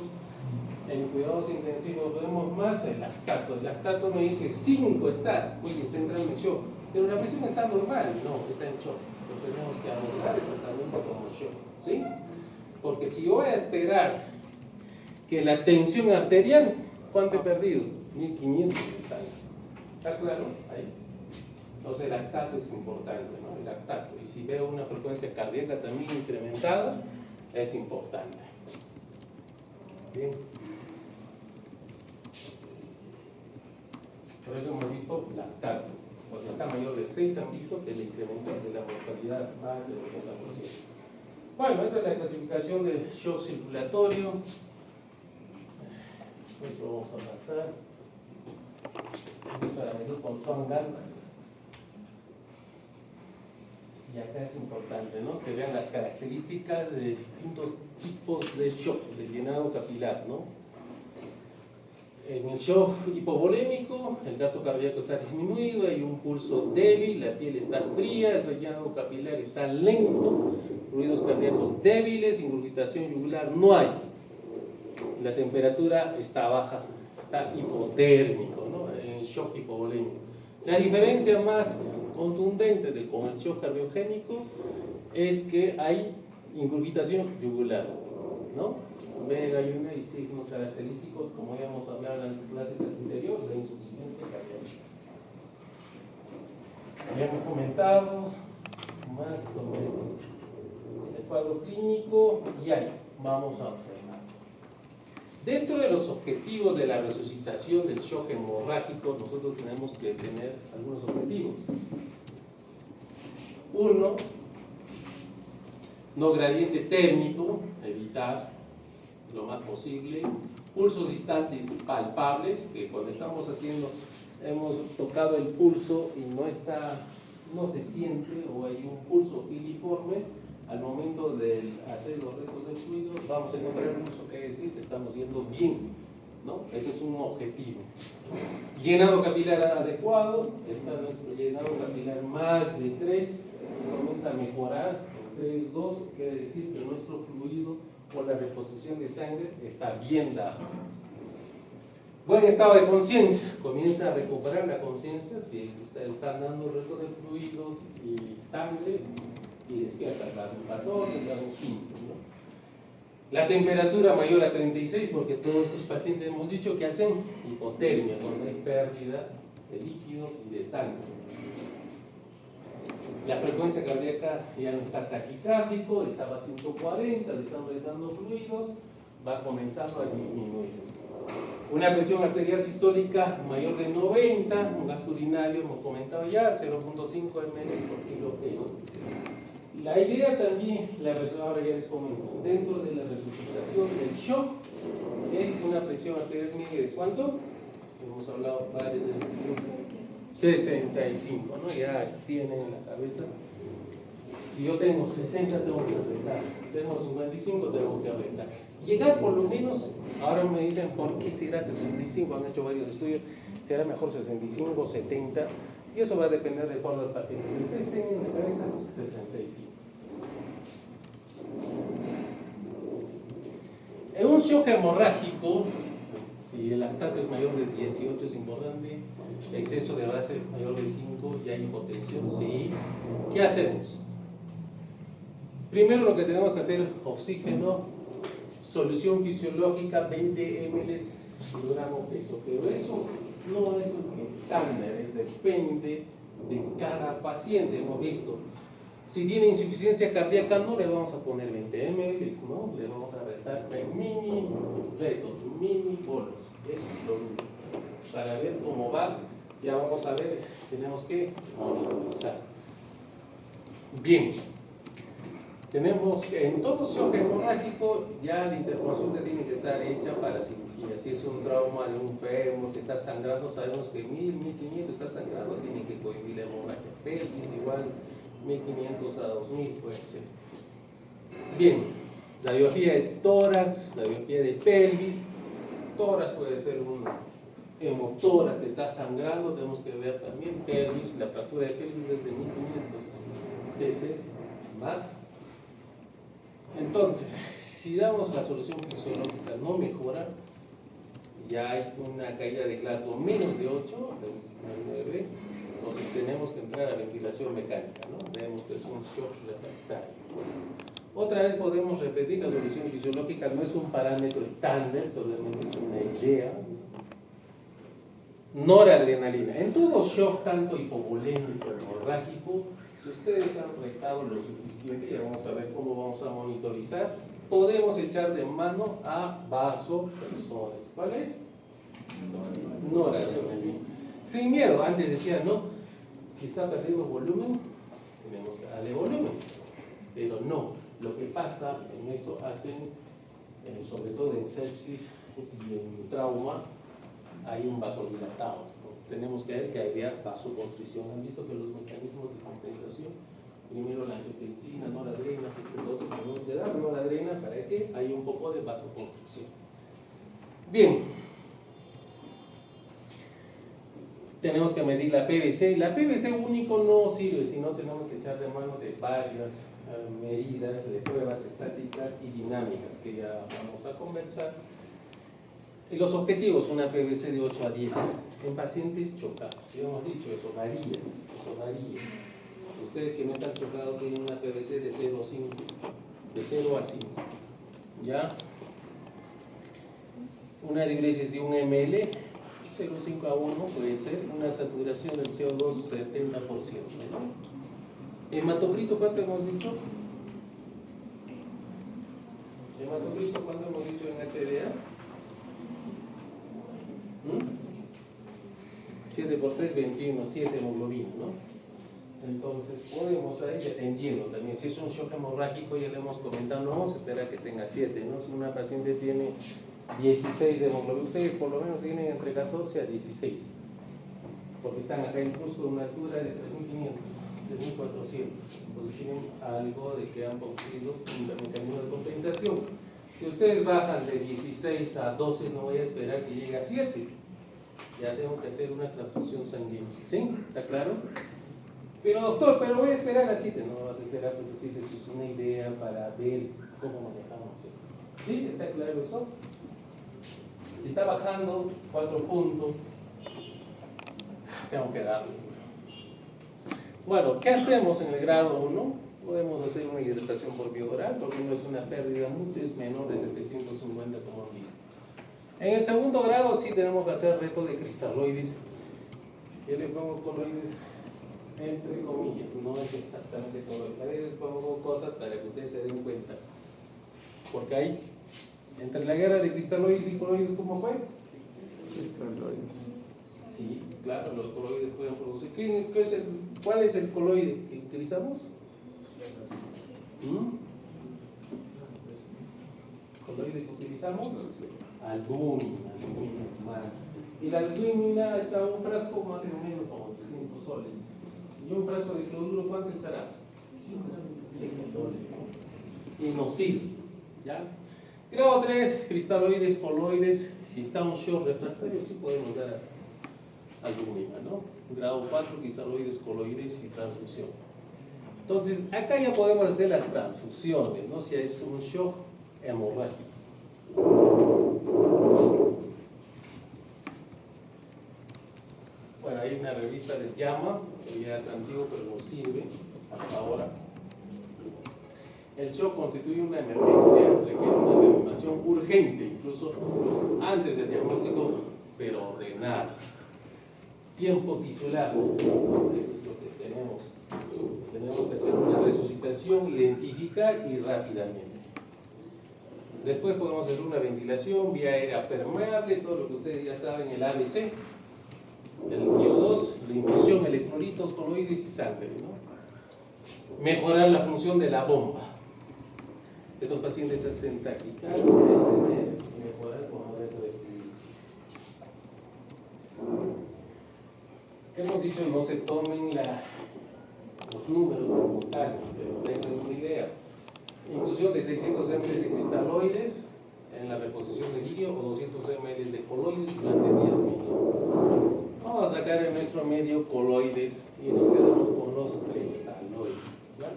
en cuidados intensivos vemos más el lactato me dice 5 está, oye, está entrando en shock, pero la presión está normal, no, está en shock. Entonces tenemos que abordar el tratamiento como shock, ¿sí? Porque si yo voy a esperar que la tensión arterial, ¿cuánto he perdido? 1500 de sangre. ¿Está claro? Ahí. Entonces el lactato es importante, ¿no? El lactato. Y si veo una frecuencia cardíaca también incrementada, es importante. Bien. Por eso hemos visto lactato. Pues está mayor de 6, han visto que el incremento de la mortalidad más del 80%. Bueno, esta es la clasificación de shock circulatorio. Eso vamos a pasar. Para medir con Swan-Ganz. Y acá es importante, ¿no? Que vean las características de distintos tipos de shock, de llenado capilar, ¿no? En el shock hipovolémico, el gasto cardíaco está disminuido, hay un pulso débil, la piel está fría, el relleno capilar está lento, ruidos cardíacos débiles, ingurgitación yugular no hay. La temperatura está baja, está hipotérmico, ¿no? En shock hipovolémico. La diferencia más contundente con el shock cardiogénico es que hay ingurgitación yugular, ¿no? Vega y una y signos característicos, como ya hemos hablado en la clase anterior, de insuficiencia cardíaca. Habíamos comentado más sobre el cuadro clínico y ahí vamos a observar. Dentro de los objetivos de la resucitación del shock hemorrágico, nosotros tenemos que tener algunos objetivos. Uno, no gradiente térmico, evitar lo más posible, pulsos distantes palpables, que cuando estamos haciendo, hemos tocado el pulso y no se siente o hay un pulso filiforme, al momento de hacer los retos de fluidos vamos a encontrar el pulso, que decir que estamos yendo bien, ¿no? Este es un objetivo. Llenado capilar adecuado, está nuestro llenado capilar más de 3, comienza a mejorar, 3, 2, quiere decir que nuestro fluido o la reposición de sangre está bien dado. Buen estado de conciencia, comienza a recuperar la conciencia si están dando resto de fluidos y sangre y despierta grado 14, grado 15, ¿no? La temperatura mayor a 36, porque todos estos pacientes hemos dicho que hacen hipotermia cuando hay pérdida de líquidos y de sangre. La frecuencia cardíaca ya no está taquicárdico, estaba a 140, le están retando fluidos, va comenzando a disminuir. Una presión arterial sistólica mayor de 90, un gasto urinario, hemos comentado ya, 0.5 ml por kilo peso. La idea también, ahora ya les comento, dentro de la resucitación del shock, es una presión arterial mínima de ¿cuánto? Hemos hablado varias veces. 65, ¿no? Ya tienen en la cabeza. Si yo tengo 60 tengo que apretar, si tengo 55 tengo que apretar. Llegar por lo menos, ahora me dicen ¿por qué será 65? Han hecho varios estudios, será mejor 65, 70, y eso va a depender de acuerdo al paciente. Pero ustedes tienen en la cabeza 65. En un shock hemorrágico, si el lactato es mayor de 18 es importante, exceso de base mayor de 5 y hay hipotensión, sí. ¿Qué hacemos? Primero lo que tenemos que hacer, oxígeno, solución fisiológica, 20 ml por gramo peso, pero eso no es un estándar, depende de cada paciente, hemos visto. Si tiene insuficiencia cardíaca no le vamos a poner 20 ml, ¿no? Le vamos a retar mini retos, mini bolos, para ver cómo va. Ya vamos a ver, tenemos que monitorizar. Bien, tenemos que en todo shock hemorrágico ya la interconsulta tiene que estar hecha para cirugía. Si es un trauma de un fémur que está sangrando, sabemos que 1500 está sangrando, tiene que cohibir la hemorragia. Pelvis igual 1500 a 2000 puede ser. Bien, la biopsia de tórax, la biopsia de pelvis. Tórax puede ser un hemotórax que está sangrando, tenemos que ver también pelvis, la fractura de pelvis desde 1500 cc más. Entonces, si damos la solución fisiológica no mejora, ya hay una caída de Glasgow menos de 8, de 9, entonces tenemos que entrar a ventilación mecánica, ¿no? Vemos que es un shock refractario. Otra vez podemos repetir, la solución fisiológica no es un parámetro estándar, solamente es una idea. Noradrenalina. En todo shock, tanto hipovolémico como hemorrágico, si ustedes han retado lo suficiente, ya vamos a ver cómo vamos a monitorizar, podemos echar de mano a vasopresores. ¿Cuál es? Noradrenalina. Sin miedo, antes decía, ¿no? Si está perdiendo volumen, tenemos que darle volumen. Pero no, lo que pasa en esto hacen, sobre todo en sepsis y en trauma, hay un vasodilatado. Tenemos que agregar vasoconstricción. Han visto que los mecanismos de compensación, primero la angiotensina, noradrenalina, entonces tenemos que dar noradrenalina para que haya un poco de vasoconstricción. Bien, tenemos que medir la PVC. La PVC único no sirve, sino tenemos que echar de mano de varias medidas de pruebas estáticas y dinámicas que ya vamos a conversar. Y los objetivos, una PVC de 8 a 10 en pacientes chocados. Ya hemos dicho, eso varía. Ustedes que no están chocados tienen una PVC de 0 a 5, de 0 a 5. ¿Ya? Una diuresis de 1 ml, 0,5 a 1 puede ser, una saturación del CO2 70%. Hematocrito, ¿cuánto hemos dicho? Hematocrito, ¿cuánto hemos dicho en HDA? 7 por 3, 21, 7 hemoglobina, ¿no? Entonces podemos ir dependiendo también. Si es un shock hemorrágico, ya le hemos comentado, no vamos a esperar que tenga 7, ¿no? Si una paciente tiene 16 de hemoglobina, ustedes por lo menos tienen entre 14 a 16, porque están acá incluso a una altura de 3500, de 1400, entonces tienen algo de que han conseguido un mecanismo de compensación. Si ustedes bajan de 16 a 12, no voy a esperar que llegue a 7, ya tengo que hacer una transfusión sanguínea, ¿sí? ¿Está claro? Pero doctor, pero voy a esperar a 7, no vas a esperar pues a 7, eso es una idea para ver cómo manejamos esto. ¿Sí? ¿Está claro eso? Si está bajando 4 puntos, tengo que darle. Bueno, ¿qué hacemos en el grado 1? Podemos hacer una hidratación por vía oral, porque no es una pérdida mucho, es menor de 750 como han visto. En el segundo grado sí tenemos que hacer reto de cristaloides. Yo le pongo coloides entre comillas, no es exactamente coloides. A veces pongo cosas para que ustedes se den cuenta. Porque hay, entre la guerra de cristaloides y coloides, ¿cómo fue? Cristaloides. Sí, claro, los coloides pueden producir. ¿Cuál es el coloide que utilizamos? ¿Coloide que utilizamos? Albúmina. Y la albúmina está en un frasco más o menos como 300 soles. Y un frasco de cloruro, ¿cuánto estará? 5 soles. Y no sirve. ¿Ya? Grado 3, cristaloides, coloides. Si está un shock refractario, sí podemos dar albúmina, ¿no? Grado 4, cristaloides, coloides y transfusión. Entonces, acá ya podemos hacer las transfusiones, ¿no? Si es un shock hemorrágico. hay una revista de JAMA, que ya es antiguo pero nos sirve hasta ahora. El shock constituye una emergencia, requiere una reanimación urgente, incluso antes del diagnóstico, pero ordenada. Tiempo tisular, ¿no? Eso es lo que tenemos. Tenemos que hacer una resucitación, identificar y rápidamente. Después podemos hacer una ventilación, vía aérea permeable, todo lo que ustedes ya saben, el ABC, el TIO2, la infusión, electrolitos, coloides y sangre, ¿no? Mejorar la función de la bomba. Estos pacientes hacen taquicardia, mejorar con aumento de equilibrio. Hemos dicho no se tomen los números como tal, pero tengan una idea. Infusión de 600 ml de cristaloides en la reposición de litio o 200 ml de coloides durante 10 minutos. Vamos a sacar en nuestro medio coloides y nos quedamos con los cristaloides. ¿Claro?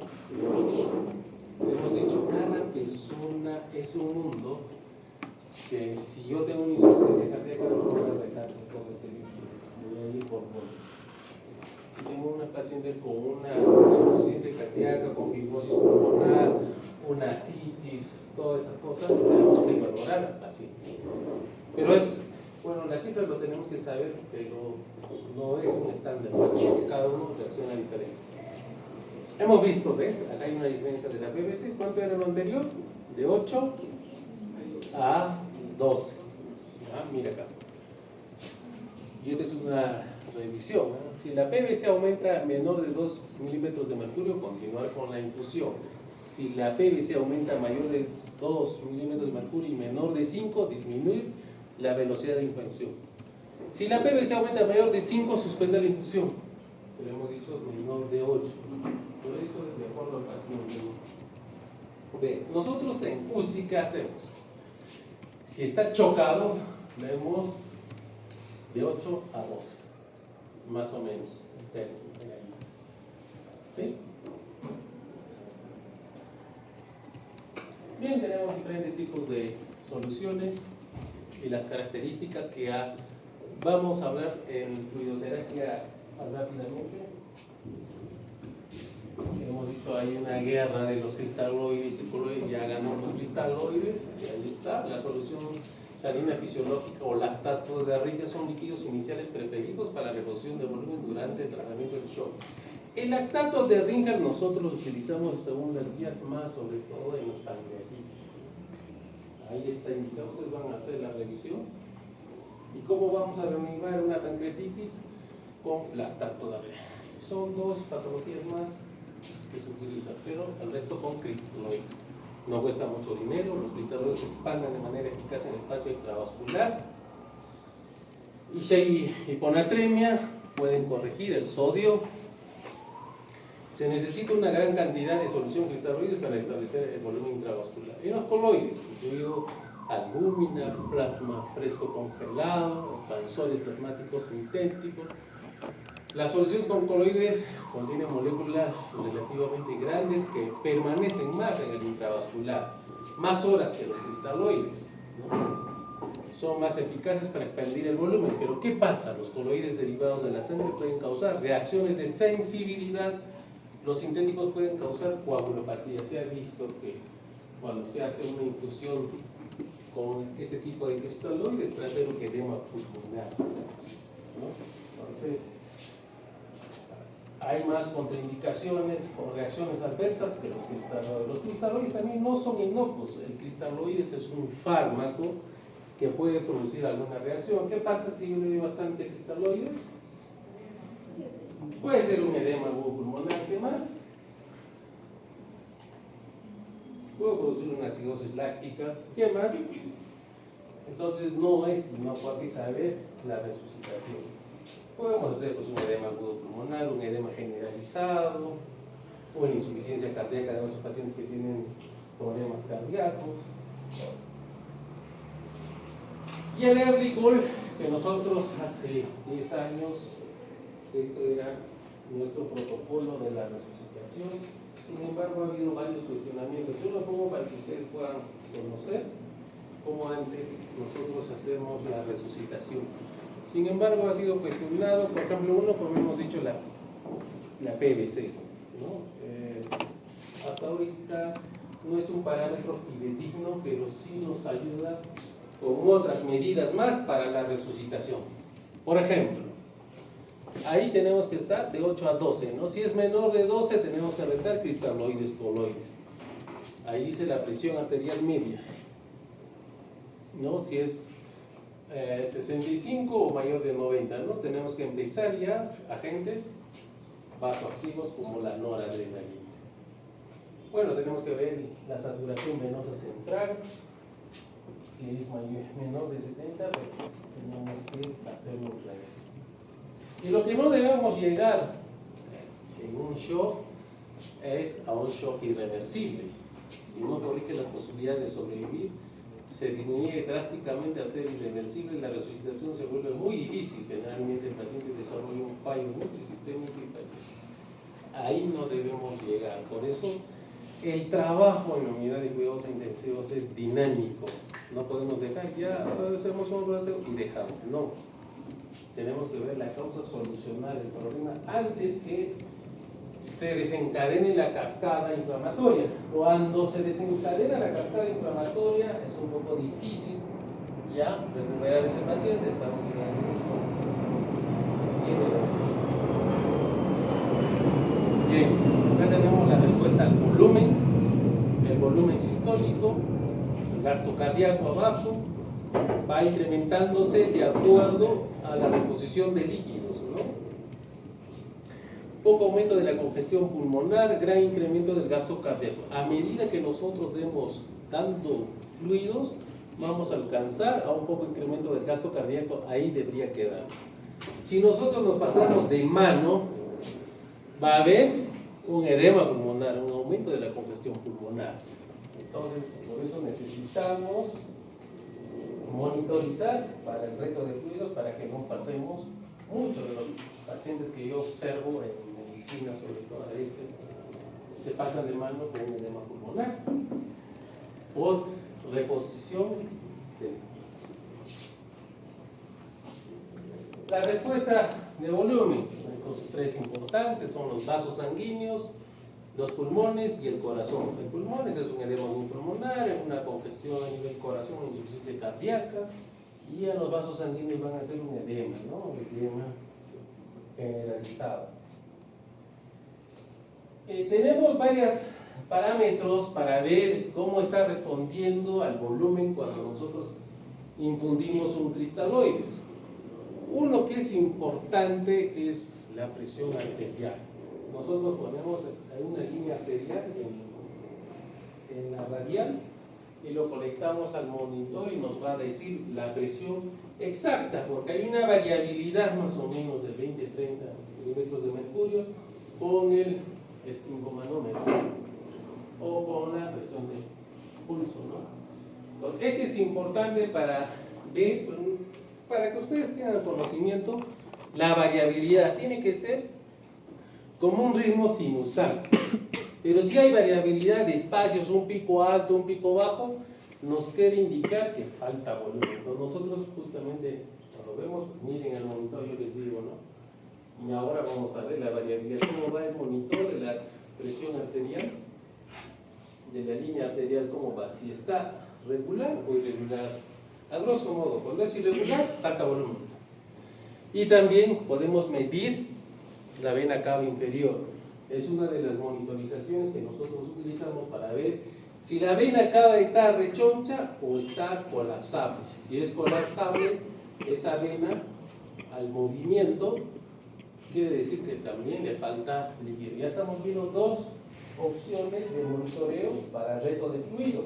Hemos dicho, cada persona es un mundo que si yo tengo una insuficiencia cardíaca no voy a dejar todo ese líquido, voy a ir por bonos. Si tengo una paciente con una insuficiencia cardíaca, con fibrosis pulmonar, una citis, todas esas cosas, tenemos que valorar al paciente. Pero bueno, las cifras lo tenemos que saber, pero no es un estándar, cada uno reacciona diferente. Hemos visto, ¿ves? Acá hay una diferencia de la BBC. ¿Cuánto era lo anterior? De 8 a 12. Mira acá. Y esta es una revisión, ¿no? Si la PVC aumenta menor de 2 milímetros de mercurio, continuar con la infusión. Si la PVC aumenta mayor de 2 milímetros de mercurio y menor de 5, disminuir la velocidad de infusión. Si la PVC aumenta mayor de 5, suspende la infusión. Pero hemos dicho menor de 8. Por eso es de acuerdo al paciente. Ve, nosotros en UCI, ¿qué hacemos? Si está chocado, vemos de 8 a 12, más o menos, ¿sí? Bien, tenemos diferentes tipos de soluciones y las características que ya vamos a hablar en fluidoterapia rápidamente. Hemos dicho, hay una guerra de los cristaloides y coloides, ya ganó los cristaloides, y ahí está. La solución salina fisiológica o lactato de Riga son líquidos iniciales preferidos para la reposición de volumen durante el tratamiento del shock. El lactato de Ringer nosotros utilizamos según las guías más, sobre todo en los pancreatitis. Ahí está indicado, ustedes van a hacer la revisión. ¿Y cómo vamos a reanimar una pancreatitis? Con lactato de Ringer. Son dos patologías más que se utilizan, pero el resto con cristaloides. No cuesta mucho dinero, los cristaloides se expandan de manera eficaz en el espacio intravascular. Y si hay hiponatremia, pueden corregir el sodio. Se necesita una gran cantidad de solución cristaloides para establecer el volumen intravascular. Y los coloides, incluido albúmina, plasma fresco congelado, expansores plasmáticos sintéticos. Las soluciones con coloides contienen moléculas relativamente grandes que permanecen más en el intravascular, más horas que los cristaloides, ¿no? Son más eficaces para expandir el volumen. Pero ¿qué pasa? Los coloides derivados de la sangre pueden causar reacciones de sensibilidad. Los sintéticos pueden causar coagulopatía. Se ha visto que cuando se hace una infusión con este tipo de cristaloide trata un edema pulmonar, ¿no? Entonces, hay más contraindicaciones o reacciones adversas que los cristaloides. Los cristaloides también no son inocuos. El cristaloides es un fármaco que puede producir alguna reacción. ¿Qué pasa si yo le doy bastante cristaloides? Puede ser un edema pulmonar. ¿Qué más? Puedo producir una acidosis láctica. ¿Qué más? Entonces no es inocuo, hay que saber la resucitación. Podemos hacer pues, un edema agudo pulmonar, un edema generalizado, una insuficiencia cardíaca de esos pacientes que tienen problemas cardíacos. Y el Erbigol, que nosotros hace 10 años, esto era nuestro protocolo de la resucitación. Sin embargo, ha habido varios cuestionamientos. Yo lo pongo para que ustedes puedan conocer cómo antes nosotros hacemos la resucitación. Sin embargo, ha sido cuestionado, por ejemplo, uno, como hemos dicho, la PVC, ¿no? Hasta ahorita no es un parámetro fidedigno, pero sí nos ayuda con otras medidas más para la resucitación. Por ejemplo, ahí tenemos que estar de 8 a 12, ¿no? Si es menor de 12, tenemos que rentar cristaloides, coloides. Ahí dice la presión arterial media, ¿no? Si es 65 o mayor de 90, ¿no? Tenemos que empezar ya agentes vasoactivos como la noradrenalina. Bueno, tenemos que ver la saturación venosa central, que es menor de 70, pero tenemos que hacerlo claro. Y lo que no debemos llegar en un shock es a un shock irreversible. Si no corrige las posibilidades de sobrevivir, se disminuye drásticamente a ser irreversible y la resucitación se vuelve muy difícil. Generalmente el paciente desarrolla un fallo multisistémico y fallece. Ahí no debemos llegar. Por eso el trabajo en la unidad de cuidados intensivos es dinámico. No podemos dejar ya, hacemos un rato y dejamos. No. Tenemos que ver la causa, solucionar el problema antes que se desencadene la cascada inflamatoria. Cuando se desencadena la cascada inflamatoria es un poco difícil ya recuperar a ese paciente. Estamos llegando mucho. Bien, acá tenemos la respuesta al volumen, el volumen sistólico, el gasto cardíaco abajo, va incrementándose de acuerdo a la reposición de líquidos, ¿no? Poco aumento de la congestión pulmonar, gran incremento del gasto cardíaco. A medida que nosotros demos dando fluidos, vamos a alcanzar a un poco incremento del gasto cardíaco, ahí debería quedar. Si nosotros nos pasamos de mano, va a haber un edema pulmonar, un aumento de la congestión pulmonar. Entonces, por eso necesitamos monitorizar para el reto de fluidos para que no pasemos. Muchos de los pacientes que yo observo en medicina, sobre todo a veces, se pasan de mano con un edema pulmonar por reposición de... La respuesta de volumen, estos tres importantes son los vasos sanguíneos, los pulmones y el corazón. El pulmón es un edema pulmonar, es una congestión a nivel corazón, una insuficiencia cardíaca, y a los vasos sanguíneos van a ser un edema, ¿no? Edema generalizado. Tenemos varios parámetros para ver cómo está respondiendo al volumen cuando nosotros infundimos un cristaloides. Uno que es importante es la presión arterial. Nosotros ponemos una línea arterial en la radial y lo conectamos al monitor y nos va a decir la presión exacta, porque hay una variabilidad más o menos de 20-30 milímetros de mercurio con el esfingomanómetro o con la presión de pulso, ¿no? Entonces, este es importante para ver, para que ustedes tengan conocimiento. La variabilidad tiene que ser como un ritmo sinusal, pero si hay variabilidad de espacios, un pico alto, un pico bajo, nos quiere indicar que falta volumen. Entonces nosotros justamente cuando vemos, miren el monitor, yo les digo, ¿no? Y ahora vamos a ver la variabilidad, cómo va el monitor de la presión arterial, de la línea arterial, cómo va, si está regular o irregular. A grosso modo, cuando es irregular, falta volumen. Y también podemos medir la vena cava inferior. Es una de las monitorizaciones que nosotros utilizamos para ver si la vena cava está rechoncha o está colapsable. Si es colapsable, esa vena al movimiento quiere decir que también le falta líquido. Ya estamos viendo dos opciones de monitoreo para reto de fluidos.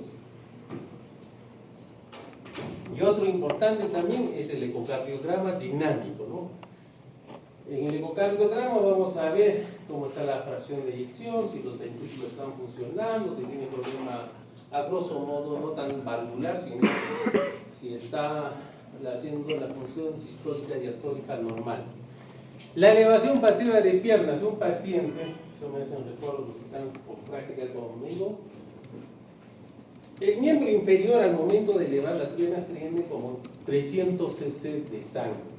Y otro importante también es el ecocardiograma dinámico, ¿no? En el ecocardiograma vamos a ver cómo está la fracción de eyección, si los ventrículos están funcionando, si tiene problema a grosso modo no tan valvular, sino si está haciendo la función sistólica y diastólica normal. La elevación pasiva de piernas, un paciente, eso me hacen recuerdo los que están por práctica conmigo, el miembro inferior al momento de elevar las piernas tiene como 300 cc de sangre.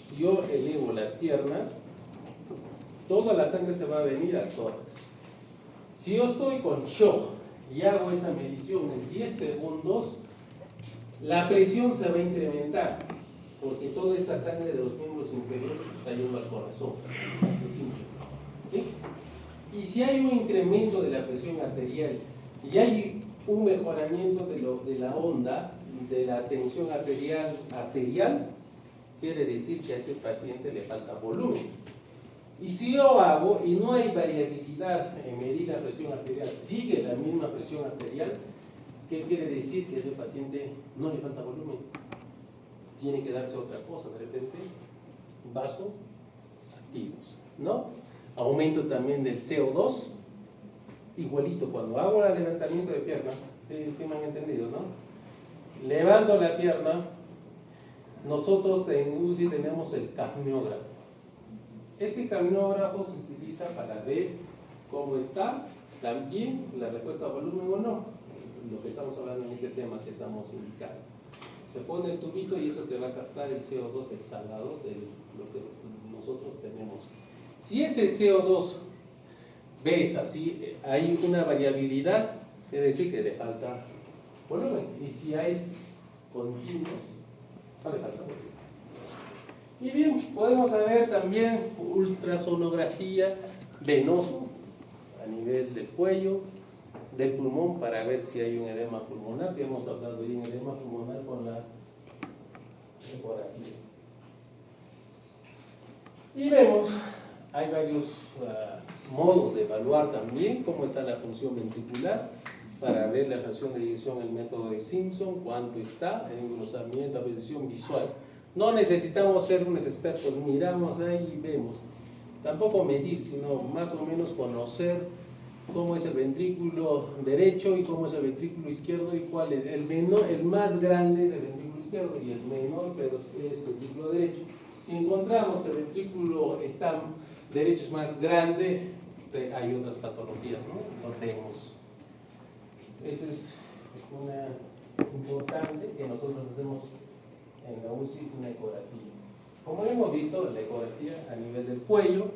si yo elevo las piernas, toda la sangre se va a venir al tórax. Si yo estoy con shock y hago esa medición en 10 segundos, la presión se va a incrementar, porque toda esta sangre de los miembros inferiores está yendo al corazón. Es simple. ¿Sí? Y si hay un incremento de la presión arterial y hay un mejoramiento de la onda, de la tensión arterial, quiere decir que a ese paciente le falta volumen. Y si yo hago y no hay variabilidad en medir la presión arterial, sigue la misma presión arterial, ¿qué quiere decir? Que a ese paciente no le falta volumen. Tiene que darse otra cosa, de repente, vasoactivos, ¿no? Aumento también del CO2, igualito, cuando hago el levantamiento de pierna, sí me han entendido, ¿no? Levanto la pierna, nosotros en UCI tenemos el capniógrafo. Este capniógrafo se utiliza para ver cómo está también la respuesta a volumen o no, lo que estamos hablando en este tema que estamos indicando. Se pone el tubito y eso te va a captar el CO2 exhalado de lo que nosotros tenemos. Si ese CO2 ves así, hay una variabilidad, quiere decir que le falta volumen. Y si hay continuo, no le falta volumen. Y bien, podemos ver también ultrasonografía venoso a nivel del cuello, del pulmón, para ver si hay un edema pulmonar, que hemos hablado de un edema pulmonar con la ecografía. Y vemos, hay varios modos de evaluar también cómo está la función ventricular, para ver la fracción de eyección, el método de Simpson, cuánto está, el engrosamiento, la precisión visual. No necesitamos ser unos expertos, miramos ahí y vemos. Tampoco medir, sino más o menos conocer cómo es el ventrículo derecho y cómo es el ventrículo izquierdo y cuál es. El más grande es el ventrículo izquierdo y el menor pero es el ventrículo derecho. Si encontramos que el ventrículo derecho es más grande, hay otras patologías, ¿no? Notemos. Eso es una importante que nosotros hacemos en la UCI, una ecografía. Como hemos visto, la ecografía a nivel del cuello,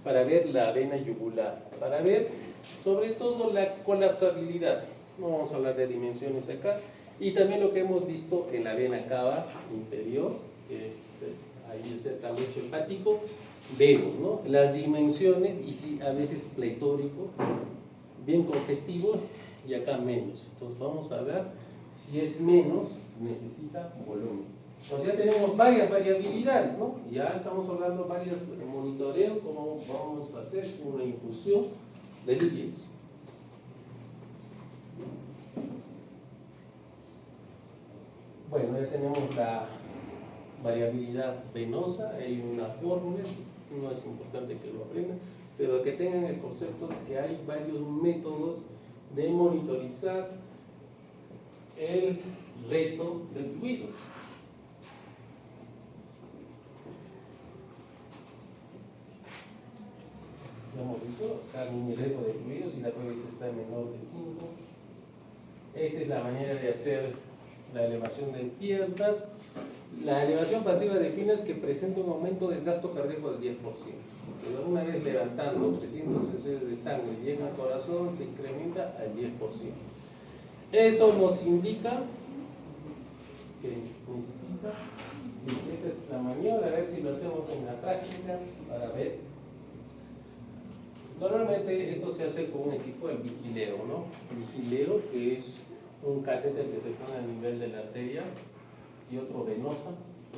para ver la vena yugular, para ver sobre todo la colapsabilidad. No vamos a hablar de dimensiones acá. Y también lo que hemos visto en la vena cava inferior, que ahí cerca del lecho hepático, vemos, ¿no?, las dimensiones y si a veces pletórico, bien congestivo y acá menos. Entonces vamos a ver si es menos, necesita volumen. Entonces ya tenemos varias variabilidades, ¿no? Ya estamos hablando de varios monitoreos, cómo vamos a hacer una infusión de líquidos. Bueno, ya tenemos la variabilidad venosa, hay una fórmula, no es importante que lo aprendan, pero que tengan el concepto de que hay varios métodos de monitorizar el reto del fluido. Hemos dicho, acá mi reto de fluidos y la PVC está en menor de 5. Esta es la manera de hacer la elevación de piernas. La elevación pasiva de piernas que presenta un aumento del gasto cardíaco del 10%. Pero una vez levantando 300 cc de sangre y llega al corazón, se incrementa al 10%. Eso nos indica que necesita, esta es la maniobra, a ver si lo hacemos en la práctica para ver. Normalmente esto se hace con un equipo de vigileo, ¿no? Vigileo, que es un catéter que se pone a nivel de la arteria y otro venosa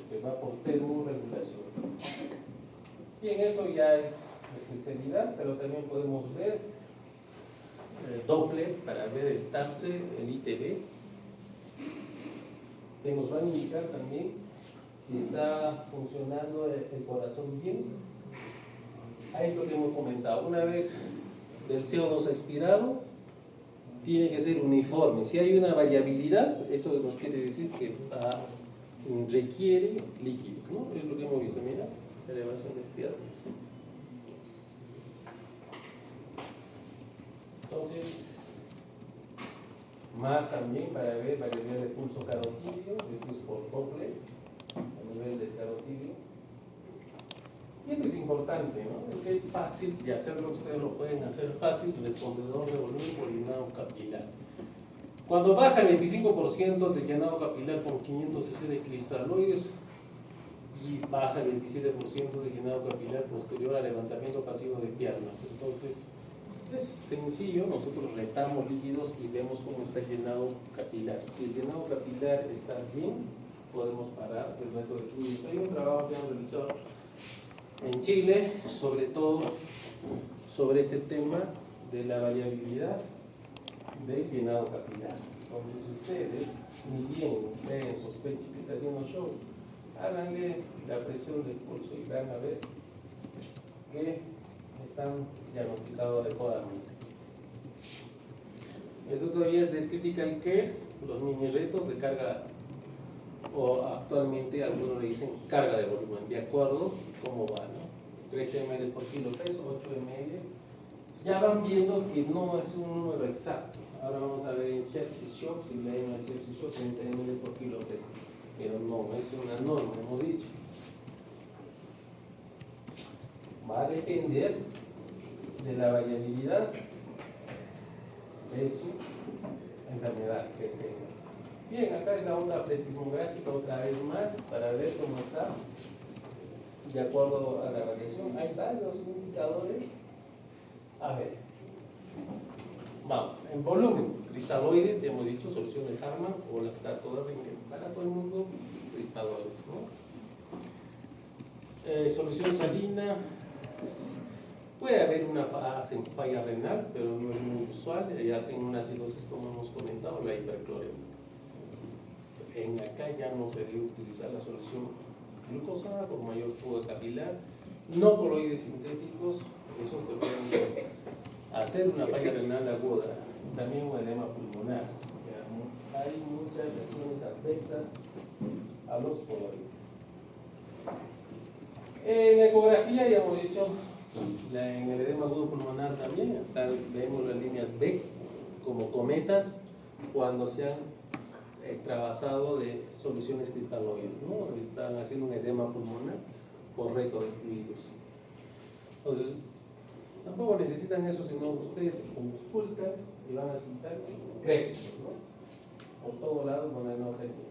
que va por termorregulación. Bien, eso ya es especialidad, pero también podemos ver Doppler para ver el TAPSE, el ITB, que nos van a indicar también si está funcionando el corazón bien. Ahí es lo que hemos comentado. Una vez el CO2 expirado, tiene que ser uniforme. Si hay una variabilidad, eso nos quiere decir que requiere líquidos, ¿no? Es lo que hemos visto, mira, elevación de piernas. Entonces, más también para ver variabilidad de pulso carotídeo, de pulso por Doppler, también nivel del carotidio. Y esto es importante, ¿no? Es que es fácil de hacerlo, ustedes lo pueden hacer fácil, respondedor de volumen por llenado capilar. Cuando baja el 25% de llenado capilar con 500 cc de cristaloides y baja el 27% de llenado capilar posterior al levantamiento pasivo de piernas. Entonces, es sencillo, nosotros retamos líquidos y vemos cómo está el llenado capilar. Si el llenado capilar está bien, podemos parar el método de fluidos. Hay un trabajo que han realizado en Chile, sobre todo sobre este tema de la variabilidad del llenado capilar. Entonces ustedes, ni bien creen, sospechen que está haciendo show, háganle la presión del pulso y van a ver que están diagnosticados adecuadamente. Esto todavía es del Critical Care, los mini retos de carga, o actualmente algunos le dicen carga de volumen, de acuerdo a cómo va, ¿no? 13 ml por kilo peso, 8 ml. Ya van viendo que no es un número exacto. Ahora vamos a ver en sepsis shock, si leemos el sepsis shock, 30 ml por kilo peso. Pero no, es una norma, hemos dicho. Va a depender de la variabilidad de su enfermedad que tenga. Bien, acá es la onda pletismográfica otra vez más para ver cómo está de acuerdo a la variación. Hay varios indicadores. A ver, vamos, en volumen, cristaloides, ya hemos dicho, solución de Harman o lactato de Rinkel, para todo el mundo, cristaloides, ¿no? Solución salina, pues, puede haber una fase en falla renal, pero no es muy usual, y hacen una acidosis como hemos comentado, la hiperclorémica. En acá ya no se debe utilizar la solución glucosada por mayor fuga capilar, no coloides sintéticos, esos te pueden hacer una falla renal aguda, también un edema pulmonar. Hay muchas reacciones adversas a los coloides. En la ecografía ya hemos dicho, en el edema agudo pulmonar también, acá vemos las líneas B como cometas cuando se han trabajado de soluciones cristaloides, ¿no? Están haciendo un edema pulmonar por reto de fluidos. Entonces, tampoco necesitan eso, sino ustedes auscultan y van a auscultar créditos, ¿no? Por todo lado con el objetivo.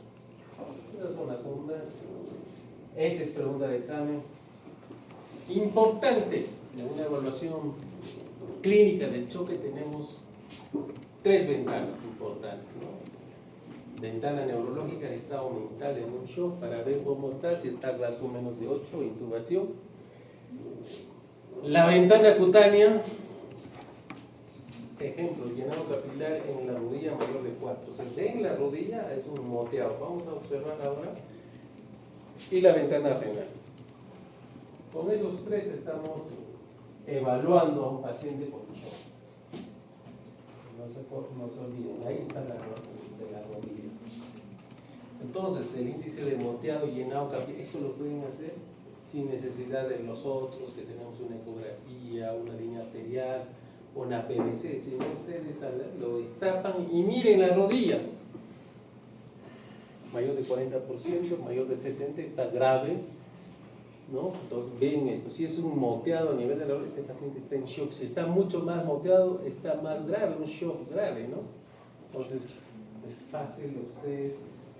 Esas son las ondas. Esta es pregunta de examen. Importante, en una evaluación clínica del choque tenemos 3 ventanas importantes, ¿no? Ventana neurológica, estado mental en un shock para ver cómo está, si está graso menos de 8, intubación. La ventana cutánea, ejemplo, llenado capilar en la rodilla mayor de 4. O sea, en la rodilla es un moteado. Vamos a observar ahora. Y la ventana renal. Con esos 3 estamos evaluando a un paciente con shock. No se olviden, ahí está la de la rodilla. Entonces, el índice de moteado y llenado capilar, eso lo pueden hacer sin necesidad de los otros, que tenemos una ecografía, una línea arterial, una PVC. Si no, ustedes lo destapan y miren la rodilla. Mayor de 40%, mayor de 70% está grave, ¿no? Entonces ven esto. Si es un moteado a nivel de la rodilla, este paciente está en shock. Si está mucho más moteado, está más grave, un shock grave, ¿no? Entonces es fácil de ustedes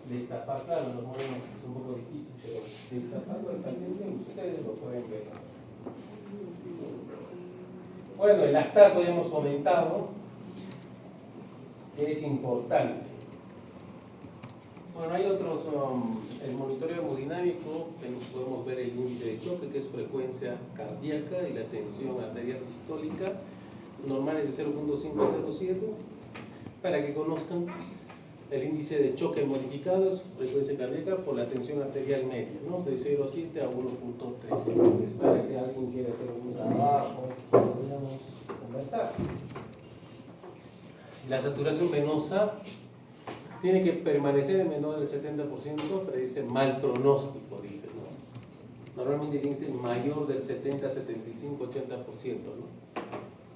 destapar, claro, los modelos es un poco difícil, pero destapando al paciente ustedes lo pueden ver. Bueno, el lactato ya hemos comentado que es importante. Bueno, hay otros, el monitoreo hemodinámico, podemos ver el índice de choque, que es frecuencia cardíaca, y la tensión arterial sistólica, normales de 0.5 a 0.7, para que conozcan. El índice de choque modificado es frecuencia cardíaca por la tensión arterial media, ¿no? De 0.7 a 1.3. Es para que alguien quiera hacer un trabajo, podríamos conversar. La saturación venosa tiene que permanecer en menor del 70%, pero dice mal pronóstico, dice, ¿no? Normalmente dice mayor del 70, 75, 80%,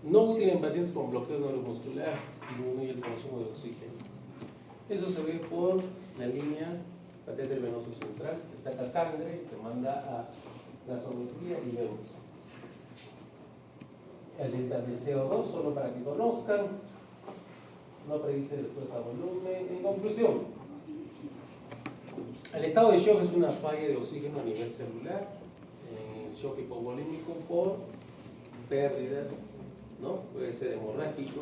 ¿no? No útil en pacientes con bloqueo neuromuscular, disminuye el consumo de oxígeno. Eso se ve por la línea catéter venoso central, se saca sangre, se manda a gasometría y vemos. El delta del CO2, solo para que conozcan, no predice respuesta a volumen. En conclusión, el estado de shock es una falla de oxígeno a nivel celular, shock hipovolémico por pérdidas, ¿no? Puede ser hemorrágico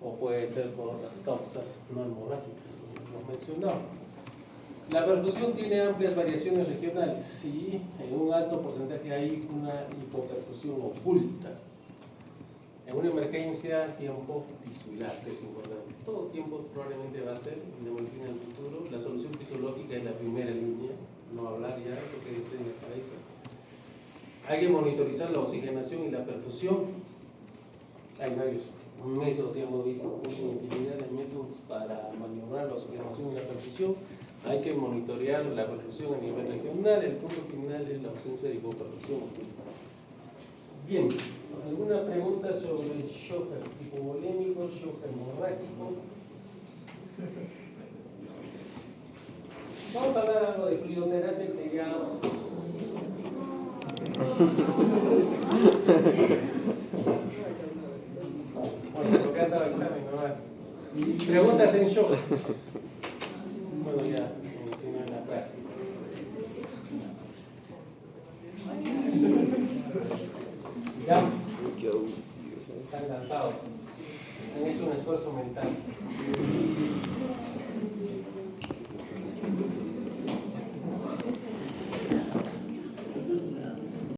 o puede ser por otras causas no hemorrágicas, como hemos mencionado. La perfusión tiene amplias variaciones regionales. Sí, en un alto porcentaje hay una hipoperfusión oculta. En una emergencia, tiempo tisular, que es importante. Todo tiempo probablemente va a ser, en la medicina del futuro, la solución fisiológica es la primera línea, no hablar ya lo que dice en la cabeza. Hay que monitorizar la oxigenación y la perfusión. Hay varios métodos, ya hemos visto una infinidad de métodos para maniobrar la oxigenación y la perfusión. Hay que monitorear la perfusión a nivel regional. El punto final es la ausencia de hipoperfusión. Bien, ¿alguna pregunta sobre el shock hipovolémico, shock hemorrágico? Vamos a hablar algo de fluidoterapia que ya... Bueno, lo que andaba examen nomás. Preguntas en shock. Bueno, ya, me en la práctica. ¿Ya? Están cansados. Han hecho un esfuerzo mental.